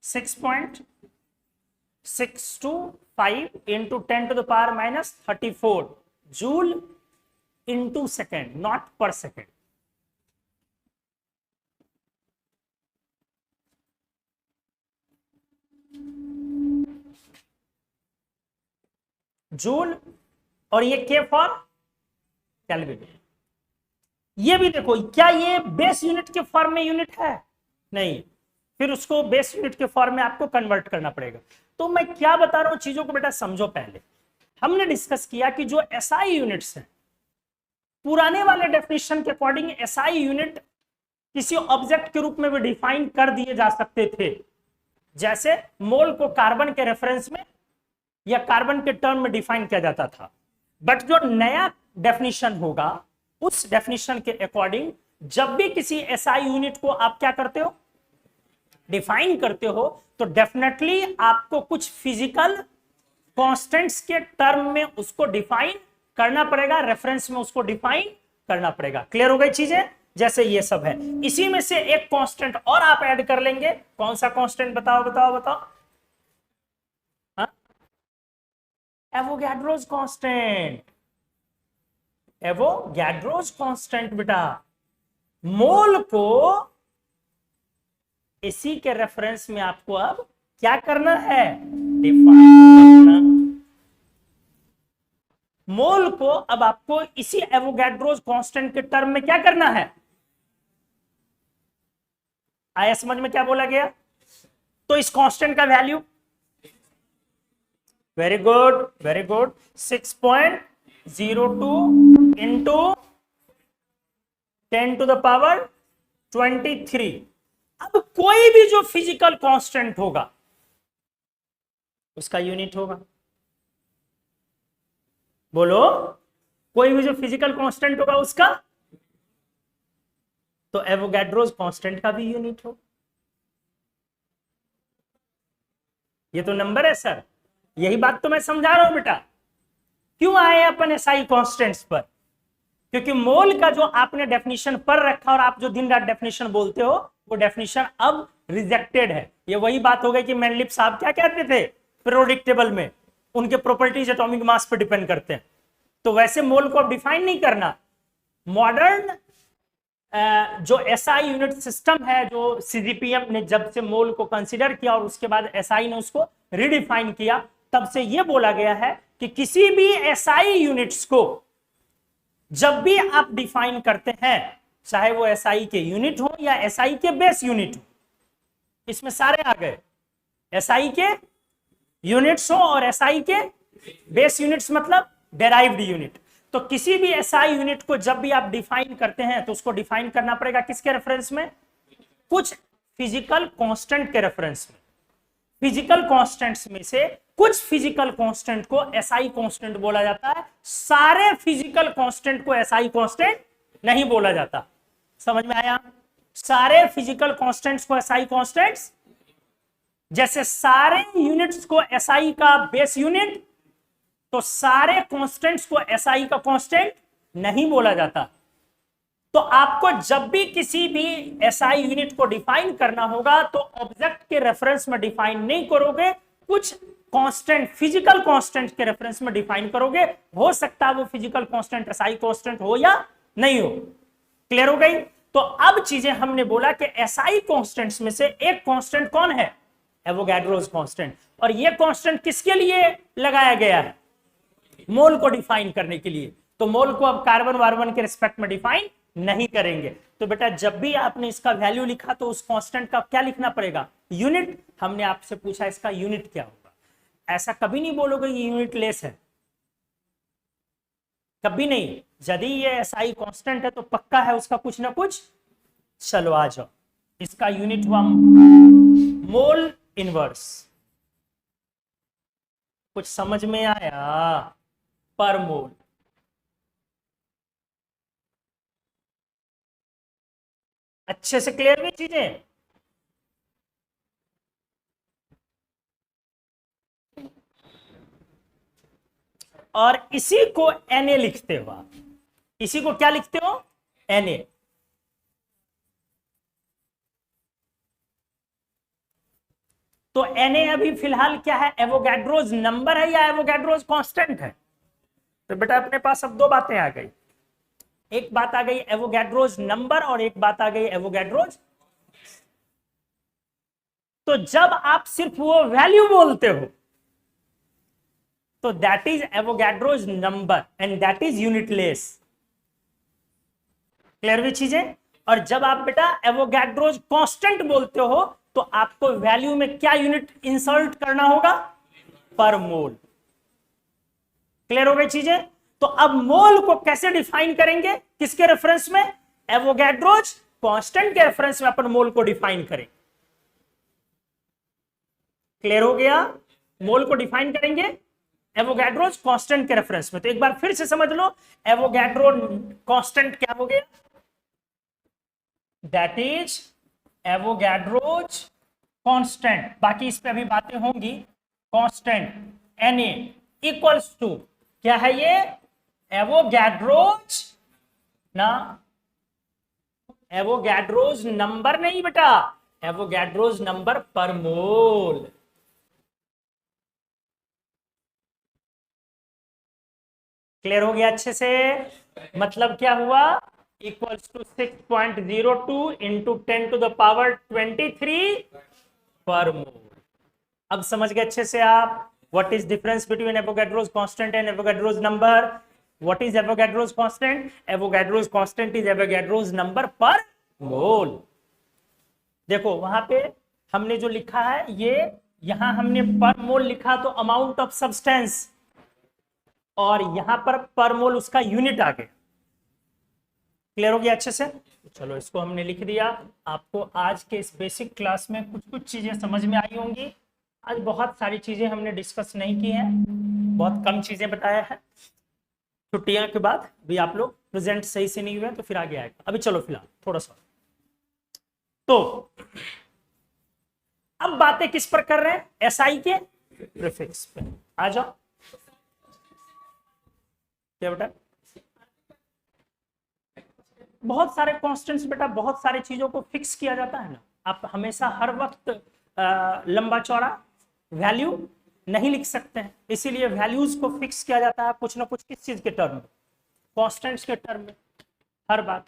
S1: 6.625 into 10 to the power minus 34 joule into second, not per second. Joule और ये के फॉर केल्विन। ये भी देखो, क्या ये बेस यूनिट के फॉर्म में यूनिट है? नहीं, फिर उसको बेस यूनिट के फॉर्म में आपको कन्वर्ट करना पड़ेगा। तो मैं क्या बता रहा हूं, चीजों को बेटा समझो। पहले हमने डिस्कस किया कि जो एसआई यूनिट्स हैं, पुराने वाले डेफिनेशन के अकॉर्डिंग एसआई यूनिट किसी ऑब्जेक्ट के रूप में भी डिफाइन कर दिए जा सकते थे, जैसे मोल को कार्बन के रेफरेंस में या कार्बन के टर्म में डिफाइन किया जाता था। बट जो नया डेफिनेशन होगा, उस डेफिनेशन के अकॉर्डिंग जब भी किसी एसआई यूनिट को आप क्या करते हो, डिफाइन करते हो, तो डेफिनेटली आपको कुछ फिजिकल कांस्टेंट्स के टर्म में उसको डिफाइन करना पड़ेगा, रेफरेंस में उसको डिफाइन करना पड़ेगा। क्लियर हो गई चीजें? जैसे ये सब है, इसी में से एक कांस्टेंट और आप ऐड कर लेंगे। कौन सा कांस्टेंट? बताओ बताओ बताओ। एवोगैड्रोस कांस्टेंट, एवोगैड्रोस कांस्टेंट बेटा। मोल को इसी के रेफरेंस में आपको अब क्या करना है, डिफाइन करना। मोल को अब आपको इसी एवोगैड्रोस कांस्टेंट के टर्म में क्या करना है। आया समझ में क्या बोला गया? तो इस कांस्टेंट का value, very good very good, 6.02 into 10 to the power 23। अब कोई भी जो फिजिकल कांस्टेंट होगा उसका यूनिट होगा। बोलो, कोई भी जो फिजिकल कांस्टेंट होगा उसका, तो एवोगैड्रोस कांस्टेंट का भी यूनिट हो। ये तो नंबर है सर, यही बात तो मैं समझा रहा हूं बेटा। क्यों आए अपन एसआई कांस्टेंट्स पर? क्योंकि मोल का जो आपने डेफिनेशन पर रखा और आप जो दिन रात डेफिनेशन बोलते हो, वो डेफिनेशन अब रिजेक्टेड है। ये वही बात हो गई कि मेंडलीव साहब क्या कहते थे पीरियोडिक टेबल में, उनके प्रॉपर्टीज एटॉमिक मास पर डिपेंड करते हैं। तो वैसे मोल को अब डिफाइन नहीं करना। मॉडर्न जो एसआई यूनिट सिस्टम है, जो सीजीपीएम ने जब से मोल को कंसीडर किया और उसके बाद एसआई ने उसको रिडिफाइन किया, तब से यह बोला गया है कि किसी भी एसआई यूनिट्स को जब भी आप डिफाइन करते हैं, चाहे वो एसआई के यूनिट हो या एसआई के बेस यूनिट हो, इसमें सारे आ गए, एसआई के यूनिट्स हो और एसआई के बेस यूनिट्स मतलब डेराइव्ड यूनिट। तो किसी भी एसआई यूनिट को जब भी आप डिफाइन करते हैं तो उसको डिफाइन करना पड़ेगा किसके रेफरेंस में? कुछ फिजिकल कांस्टेंट के रेफरेंस में। फिजिकल कांस्टेंट्स में से कुछ फिजिकल कांस्टेंट को एसआई कांस्टेंट बोला जाता है, सारे फिजिकल कांस्टेंट को एसआई कांस्टेंट नहीं बोला जाता। समझ में आया? सारे फिजिकल कांस्टेंट्स को एसआई कांस्टेंट्स जैसे सारे यूनिट्स को एसआई का बेस यूनिट, तो सारे कांस्टेंट्स को एसआई का कांस्टेंट नहीं बोला जाता। तो आपको जब भी किसी भी एसआई यूनिट को डिफाइन करना होगा तो ऑब्जेक्ट के रेफरेंस में डिफाइन नहीं करोगे, कुछ कांस्टेंट, फिजिकल कांस्टेंट के रेफरेंस में डिफाइन करोगे। हो सकता है वो फिजिकल कांस्टेंट एसआई कांस्टेंट हो या नहीं हो। क्लियर हो गई? तो अब चीजें हमने बोला कि एसआई कांस्टेंट्स में से एक कांस्टेंट कौन है? Avogadro's constant. और ये कांस्टेंट किसके लिए लगाया गया है? मोल को डिफाइन करने के लिए। तो मोल को अब कार्बन वार्बन के रिस्पेक्ट में डिफाइन नहीं करेंगे। तो बेटा जब भी आपने इसका वैल्यू लिखा तो उस कांस्टेंट का क्या लिखना पड़ेगा? यूनिट। हमने आपसे पूछा इसका यूनिट क्या होगा। ऐसा कभी नहीं बोलोगे ये यूनिट लेस है, कभी नहीं। यदि ये एसआई कांस्टेंट है तो पक्का है उसका कुछ ना कुछ। चलो आ जाओ, इसका यूनिट हुआ मोल इनवर्स। कुछ समझ में आया? पर मोल। अच्छे से क्लियर हुई चीजें? और इसी को Na लिखते हो आप। इसी को क्या लिखते हो? Na। तो Na अभी फिलहाल क्या है? एवोगैड्रोज नंबर है या एवोगैड्रोज कांस्टेंट है? तो बेटा अपने पास अब दो बातें आ गई। एक बात आ गई एवोगैड्रोज नंबर और एक बात आ गई एवोगैड्रोज। तो जब आप सिर्फ वो वैल्यू बोलते हो तो that is Avogadro's number and that is unitless. Clear हुई चीजें? और जब आप बेटा एवोगैड्रोज कांस्टेंट बोलते हो तो आपको वैल्यू में क्या यूनिट इंसर्ट करना होगा? पर मोल। क्लियर हो गई चीजें? तो अब मोल को कैसे डिफाइन करेंगे? किसके रेफरेंस में? एवोगैड्रोज कांस्टेंट के रेफरेंस में अपन मोल को डिफाइन करेंगे। क्लियर हो गया? मोल को डिफाइन करेंगे एवोगैड्रोज कांस्टेंट के रेफरेंस में। तो एक बार फिर से समझ लो, एवोगैड्रो कांस्टेंट क्या हो गया? That is Avogadro's constant. बाकी इस पे अभी बातें होंगी। कांस्टेंट Na इक्वल्स टू क्या है? ये एवोगैड्रोज ना, एवोगैड्रोज नंबर नहीं बेटा, एवोगैड्रोज नंबर पर मोल। क्लियर हो गया अच्छे से? मतलब क्या हुआ? इक्वल्स टू 6.02 इंटू 10⁻23 पर मोल। अब समझ गए अच्छे से आप? What is difference between Avogadro's constant and Avogadro's number? What is Avogadro's constant? Avogadro's constant is Avogadro's number पर मोल। देखो वहां पे हमने जो लिखा है ये, यहां हमने पर मोल लिखा तो अमाउंट ऑफ सब्सटेंस, और यहां पर मोल उसका यूनिट आ गया। क्लियर हो गया अच्छे से? चलो इसको हमने लिख दिया। आपको आज के इस बेसिक क्लास में कुछ कुछ चीजें समझ में आई होंगी। आज बहुत सारी चीजें हमने डिस्कस नहीं की हैं, बहुत कम चीजें बताया है। छुट्टियां के बाद भी आप लोग प्रेजेंट सही से नहीं हुए तो फिर आगे आएगा। अभी चलो फिलहाल थोड़ा सा तो अब बातें किस पर कर रहे हैं? एसआई के प्रीफिक्स पे। आ जाओ। क्या बेटा? बहुत सारे कांस्टेंट्स बेटा, बहुत सारी चीजों को फिक्स किया जाता है ना। आप हमेशा हर वक्त लंबा चौड़ा वैल्यू नहीं लिख सकते हैं, इसीलिए वैल्यूज को फिक्स किया जाता है कुछ ना कुछ किस चीज के टर्म में? कांस्टेंट्स के टर्म में हर बात।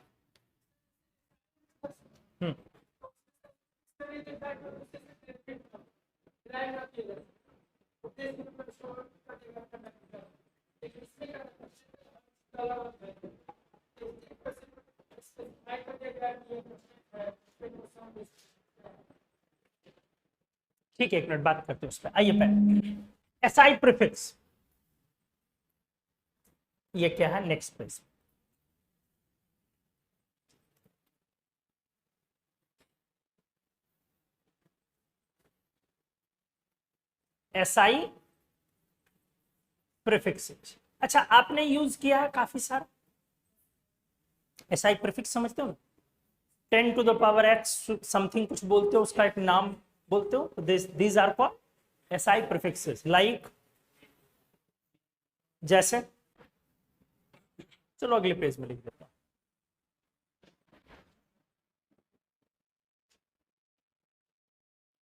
S1: ठीक है, एक मिनट बात करते हैं उस पर। आइए पहले एसआई प्रीफिक्स, ये क्या है? Next page. SI prefix. अच्छा आपने यूज किया है काफी सारा एसआई प्रीफिक्स, समझते हो? 10⁻x समथिंग कुछ बोलते हो, उसका एक नाम बोलते हो, these are called SI prefixes. Like जैसे, चलो अगले पेज में लिख देता हूं।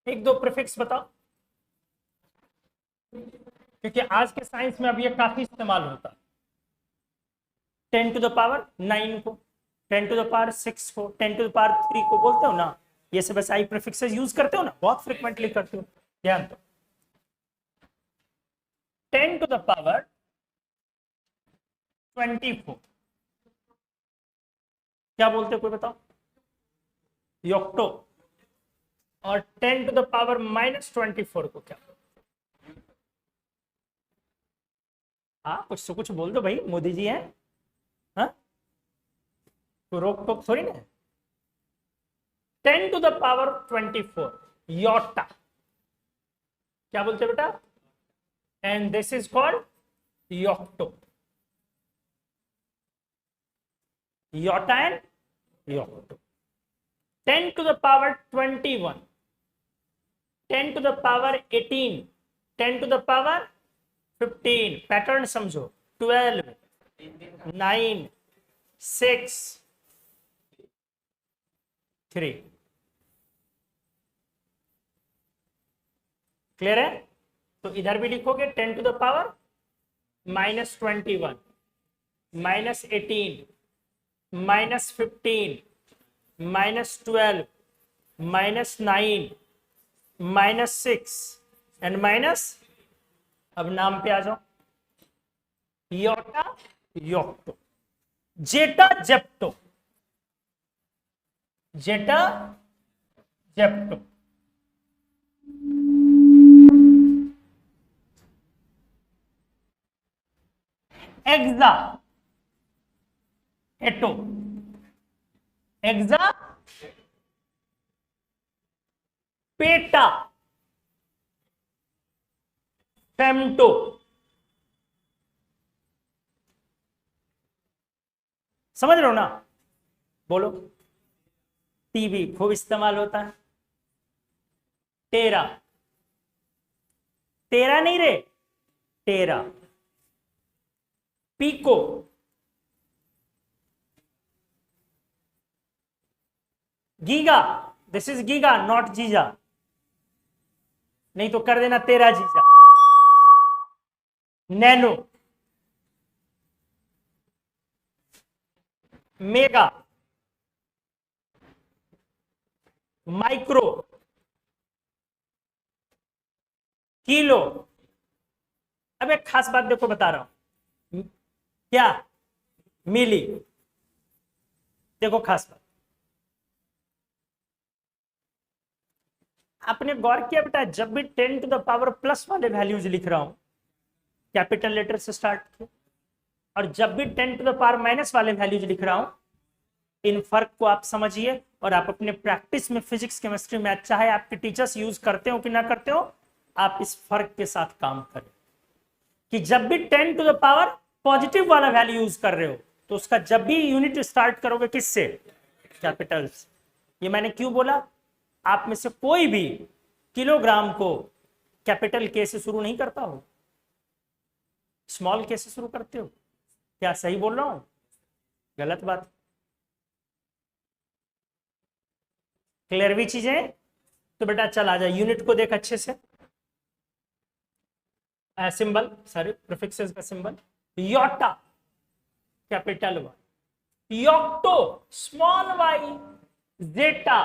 S1: एक दो प्रीफिक्स बताओ, क्योंकि आज के साइंस में अब ये काफी इस्तेमाल होता है। 10 टू द पावर 9 को, 10 टू द पावर 6 को, 10 टू द पावर 3 को बोलते हो ना, ये सब ऐसे आई प्रीफिक्सेस यूज करते हो ना, बहुत फ्रिक्वेंटली करते हो, ध्यान दो। 10 टू द पावर 24 क्या बोलते हो, कोई बताओ? योक्टो। और 10 टू द पावर -24 को क्या? हाँ, कुछ तो कुछ बोल दो भाई, मोदी जी हैं। हाँ, तो रोक टोक थोड़ी ना। 10 टू द पावर 24 योटा, क्या बोलते बेटा? And this is called yocto. Yotta and yocto. 10 to the power 21, 10 to the power 18, 10 to the power 15, pattern समझो। 12, 9, 6, 3। क्लियर है? तो इधर भी लिखोगे 10 to the power -21, -18, -15, -12, -9, -6 and minus, अब नाम पे आ जाओ, yotta yocto, zetta zepto, zetta zepto. Exa atto, exa peta, femto. समझ रहे हो ना? बोलो। टीवी खूब इस्तेमाल होता है। टेरा, तेरा नहीं रे, tera. Pico, giga, this is giga not जीजा, नहीं तो कर देना तेरा जीजा। Nano, mega, micro, kilo. अब एक खास बात देखो, बता रहा हूं, क्या? मिली। देखो खास बात, आपने गौर किया बेटा, जब भी 10 टू द पावर प्लस वाले वैल्यूज लिख रहा हूं, कैपिटल लेटर से स्टार्ट किया, और जब भी 10 टू द पावर माइनस वाले वैल्यूज लिख रहा हूं, इन फर्क को आप समझिए, और आप अपने प्रैक्टिस में फिजिक्स, केमिस्ट्री, मैथ, चाहे आपके टीचर्स यूज करते हो कि ना करते हो, आप इस फर्क के साथ काम करें कि जब भी 10 टू द पावर पॉजिटिव वाला वैल्यू यूज कर रहे हो, तो उसका जब भी यूनिट स्टार्ट करोगे किससे? कैपिटल्स। ये मैंने क्यों बोला? आप में से कोई भी किलोग्राम को कैपिटल के से शुरू नहीं करता हो, स्मॉल के से शुरू करते हो। क्या सही बोल रहा हूं? गलत बात। क्लियर भी चीजें? तो बेटा चल आ जा, यूनिट को देख अच्छे से। सिंबल, सॉरी, प्रीफिक्सेस का symbol. Yotta capital Y, yocto small Y, zetta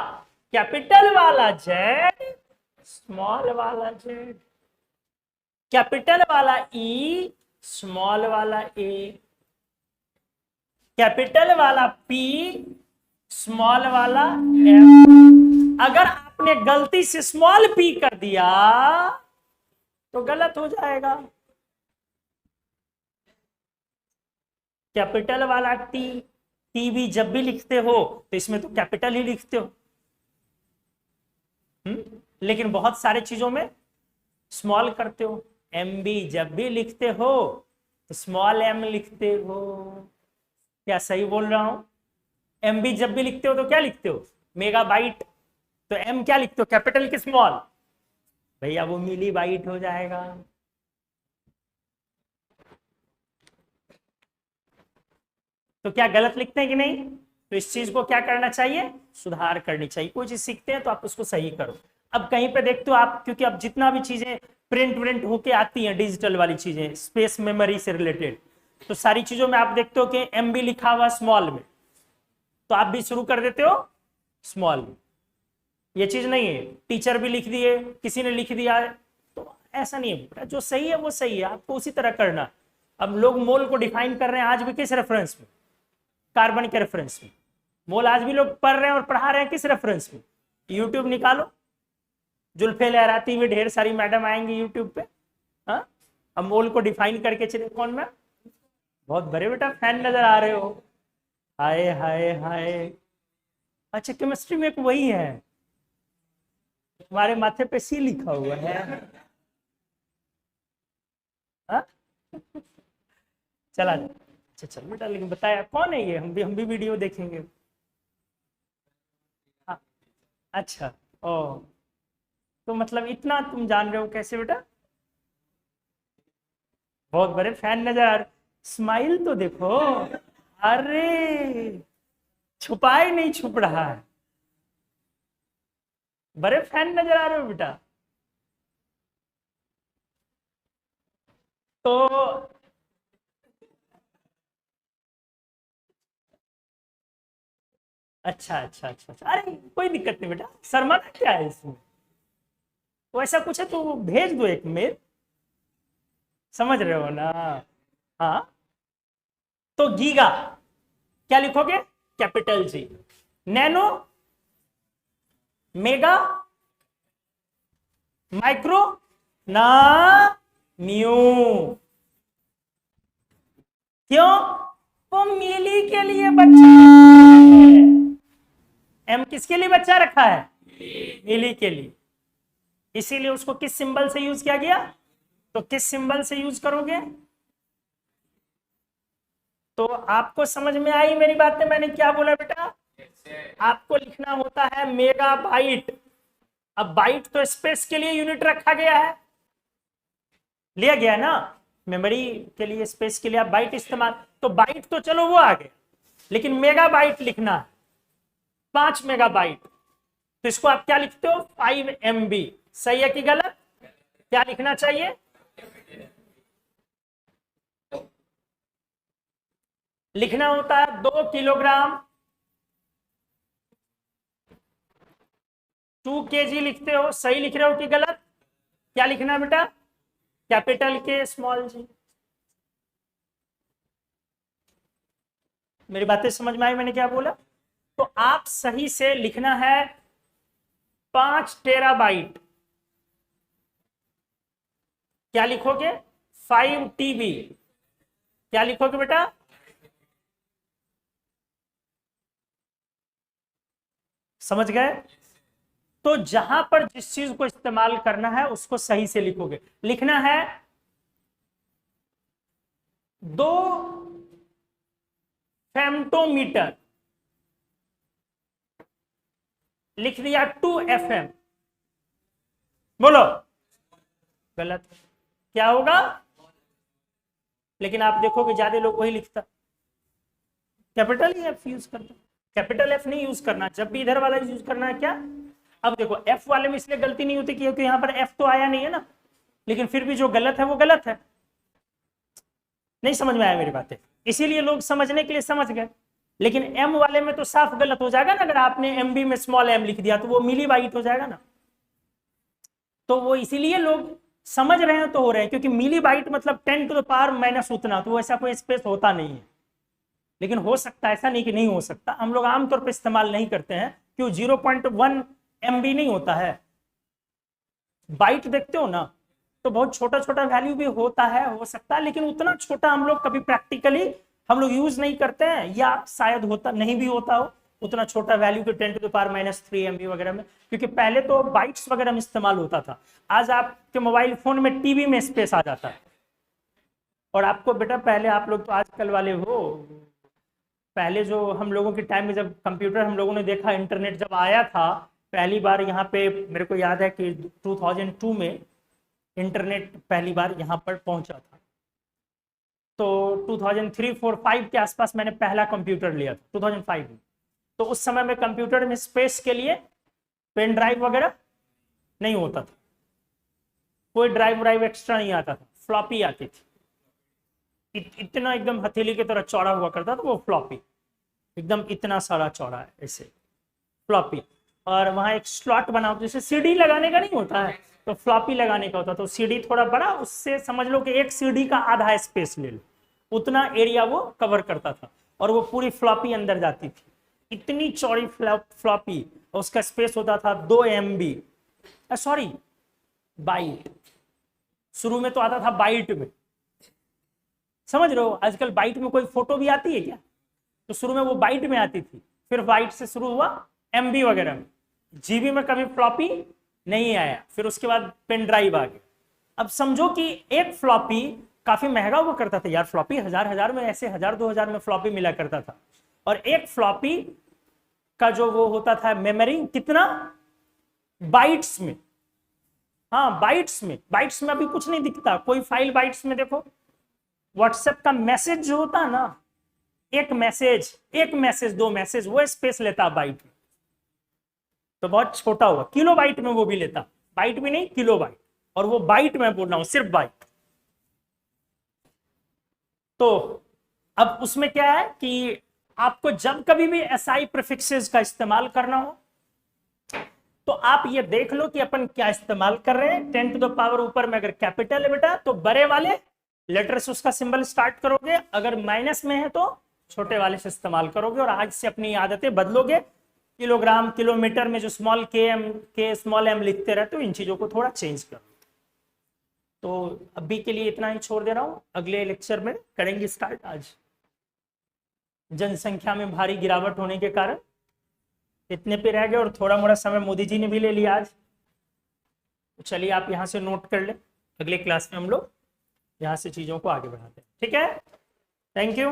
S1: capital वाला जेड, स्मॉल वाला जेड, कैपिटल वाला ई, स्मॉल वाला ए, कैपिटल वाला पी, स्मॉल वाला एम। अगर आपने गलती से स्मॉल पी कर दिया तो गलत हो जाएगा। कैपिटल वाला टी, टी भी जब भी लिखते हो तो इसमें तो कैपिटल ही लिखते हो, लेकिन बहुत सारे चीजों में स्मॉल करते हो। एम भी जब भी लिखते हो तो स्मॉल एम लिखते हो। क्या सही बोल रहा हूं? एम भी जब भी लिखते हो तो क्या लिखते हो? मेगाबाइट। तो एम क्या लिखते हो, कैपिटल कि स्मॉल? भैया वो मिली बाइट हो जाएगा। तो क्या गलत लिखते हैं कि नहीं? तो इस चीज को क्या करना चाहिए? सुधार करनी चाहिए। कोई चीज सीखते हैं तो आप उसको सही करो। अब कहीं पे देखते हो आप, क्योंकि अब जितना भी चीजें प्रिंट होके आती हैं, डिजिटल वाली चीजें, स्पेस मेमोरी से रिलेटेड, तो सारी चीजों में आप देखते हो कि MB लिखा हुआ स्मॉल में, तो आप भी शुरू कर देते हो स्मॉल में। ये चीज नहीं है, टीचर भी लिख दिए, किसी ने लिख दिया, तो ऐसा नहीं है बेटा। जो सही है वो सही है, आपको उसी तरह करना। अब लोग मोल को डिफाइन कर रहे हैं आज भी किस रेफरेंस में? कार्बन के रेफरेंस में। मोल आज भी लोग पढ़ रहे हैं और पढ़ा रहे हैं किस रेफरेंस में? यूट्यूब निकालो, जुल्फे लहराती हुई ढेर सारी मैडम आएंगी यूट्यूब पे। हाँ, अब मोल को डिफाइन करके चले। कौन में? बहुत बड़े बेटा फैन नजर आ रहे हो। हाय हाय हाय। अच्छा, केमिस्ट्री में एक वही है, तुम्हारे माथे पे सी लिखा हुआ है। हाँ? चला अच्छा चल बेटा, लेकिन बताया कौन है ये? हम भी वीडियो देखेंगे। हाँ, अच्छा। ओ, तो मतलब इतना तुम जान रहे हो कैसे बेटा? बहुत बड़े फैन नजर आ रहे। स्माइल तो देखो। अरे, छुपाए नहीं छुप रहा है। बड़े फैन नजर आ रहे हो बेटा। तो अच्छा अच्छा अच्छा अच्छा, अरे कोई दिक्कत नहीं बेटा, शर्माना क्या है इसमें? तो ऐसा कुछ है तो भेज दो एक मेल। समझ रहे हो ना? हाँ, तो गीगा क्या लिखोगे? Capital G। Nano, mega, micro, ना, म्यू। क्यों? वो मिली के लिए बच्चा है। M किसके लिए बच्चा रखा है? मिली के लिए। इसीलिए उसको किस सिंबल से यूज किया गया? तो किस सिंबल से यूज करोगे? तो आपको समझ में आई मेरी बातें? मैंने क्या बोला बेटा? आपको लिखना होता है मेगा बाइट। अब बाइट तो स्पेस के लिए यूनिट रखा गया है, लिया गया ना, मेमोरी के लिए, स्पेस के लिए आप बाइट इस्तेमाल, तो बाइट तो चलो वो आ गया, लेकिन मेगा बाइट लिखना है, 5 मेगाबाइट। तो इसको आप क्या लिखते हो? 5 MB। सही है कि गलत? क्या लिखना चाहिए? लिखना होता है 2 किलोग्राम, 2 kg लिखते हो। सही लिख रहे हो कि गलत? क्या लिखना है बेटा? Capital K small g। मेरी बातें समझ में आई मैंने क्या बोला? तो आप सही से लिखना है 5 टेराबाइट। क्या लिखोगे? 5 TB। क्या लिखोगे बेटा? समझ गए? तो जहां पर जिस चीज को इस्तेमाल करना है उसको सही से लिखोगे। लिखना है 2 फेम्टोमीटर, लिख दिया 2 FM। बोलो गलत। क्या होगा? लेकिन आप देखोगे ज्यादा लोग वही लिखता, कैपिटल ही F यूज करता। कैपिटल F नहीं यूज करना, जब भी इधर वाला यूज करना है क्या? अब देखो F वाले में इसलिए गलती नहीं होती क्योंकि यहाँ पर F तो आया नहीं है ना, लेकिन फिर भी जो गलत है वो गलत है। नहीं समझ में आया मेरी बातें? इसीलिए लोग समझने के लिए समझ गए, लेकिन M वाले में तो साफ गलत हो जाएगा ना। अगर आपने MB में स्मॉल m लिख दिया तो वो मिली बाइट हो जाएगा ना। तो वो इसीलिए लोग समझ रहे हैं तो हो रहे हैं, क्योंकि मिली बाइट मतलब 10⁻⁻, उतना, तो ऐसा कोई स्पेस होता नहीं है। लेकिन हो सकता है, ऐसा नहीं कि नहीं हो सकता, हम लोग आमतौर पर इस्तेमाल नहीं करते हैं। क्यों? 0.1 MB नहीं होता है। बाइट देखते हो ना, तो बहुत छोटा छोटा वैल्यू भी होता है, हो सकता है, लेकिन उतना छोटा हम लोग कभी प्रैक्टिकली हम लोग यूज नहीं करते हैं, या शायद होता नहीं भी होता हो उतना छोटा वैल्यू के 10⁻³ MB वगैरह में, क्योंकि पहले तो बाइट्स वगैरह में इस्तेमाल होता था। आज आपके मोबाइल फोन में टीबी में स्पेस आ जाता है। और आपको बेटा, पहले आप लोग तो आजकल वाले हो, पहले जो हम लोगों के टाइम में जब कंप्यूटर हम लोगों ने देखा, इंटरनेट जब आया था, पहली बार यहाँ पे मेरे को याद है कि 2002 में इंटरनेट पहली बार यहाँ पर पहुंचा था। तो 2003, 4, 5 के आसपास मैंने पहला कंप्यूटर लिया था 2005 में। तो उस समय में कंप्यूटर में स्पेस के लिए पेन ड्राइव वगैरह नहीं होता था, कोई ड्राइव एक्स्ट्रा नहीं आता था, फ्लॉपी आती थी। इतना एकदम हथेली की तरह चौड़ा हुआ करता था वो फ्लॉपी, एकदम इतना सारा चौड़ा है ऐसे फ्लॉपी। और वहां एक स्लॉट बना होता, जैसे सीडी लगाने का नहीं होता है तो फ्लॉपी लगाने का होता। तो सीडी थोड़ा बड़ा, उससे समझ लो कि एक सीडी का आधा स्पेस ले लो, उतना एरिया वो कवर करता था और वो पूरी फ्लॉपी अंदर जाती थी। इतनी चौड़ी फ्लॉपी, उसका स्पेस होता था 2 MB, सॉरी बाइट। शुरू में तो आता था बाइट में, समझ रहे हो, आजकल बाइट में कोई फोटो भी आती है क्या? तो शुरू में वो बाइट में आती थी, फिर बाइट से शुरू हुआ MB वगैरह में, GB में कभी फ्लॉपी नहीं आया, फिर उसके बाद पेन ड्राइव आ गया। अब समझो कि एक फ्लॉपी काफी महंगा हुआ करता था यार, फ्लॉपी हजार में, ऐसे 1000-2000 में फ्लॉपी मिला करता था। और एक फ्लॉपी का जो वो होता था मेमोरी कितना, बाइट्स में, हाँ बाइट्स में अभी कुछ नहीं दिखता, कोई फाइल बाइट्स में देखो। व्हाट्सएप का मैसेज जो होता है ना, एक मैसेज 2 मैसेज, वो स्पेस लेता बाइट में, तो बहुत छोटा होगा, किलो बाइट में वो भी लेता, बाइट भी नहीं किलो बाइट, और वो बाइट में बोल रहा हूं, सिर्फ बाइट। तो अब उसमें क्या है कि आपको जब कभी भी SI प्रीफिक्सेस का इस्तेमाल करना हो तो आप ये देख लो कि अपन क्या इस्तेमाल कर रहे हैं। 10 टू द पावर ऊपर में अगर कैपिटल है बेटा तो बड़े वाले लेटर से उसका सिंबल स्टार्ट करोगे, अगर माइनस में है तो छोटे वाले से इस्तेमाल करोगे। और आज से अपनी आदतें बदलोगे, किलोग्राम किलोमीटर में जो स्मॉल के स्मॉल m लिखते रहते हो, इन चीजों को थोड़ा चेंज करो। तो अभी के लिए इतना ही छोड़ दे रहा हूं, अगले लेक्चर में करेंगे स्टार्ट। आज जनसंख्या में भारी गिरावट होने के कारण इतने पे रह गए, और थोड़ा मोड़ा समय मोदी जी ने भी ले लिया आज। तो चलिए आप यहां से नोट कर ले, अगले क्लास में हम लोग यहाँ से चीजों को आगे बढ़ाते हैं। ठीक है, थैंक यू।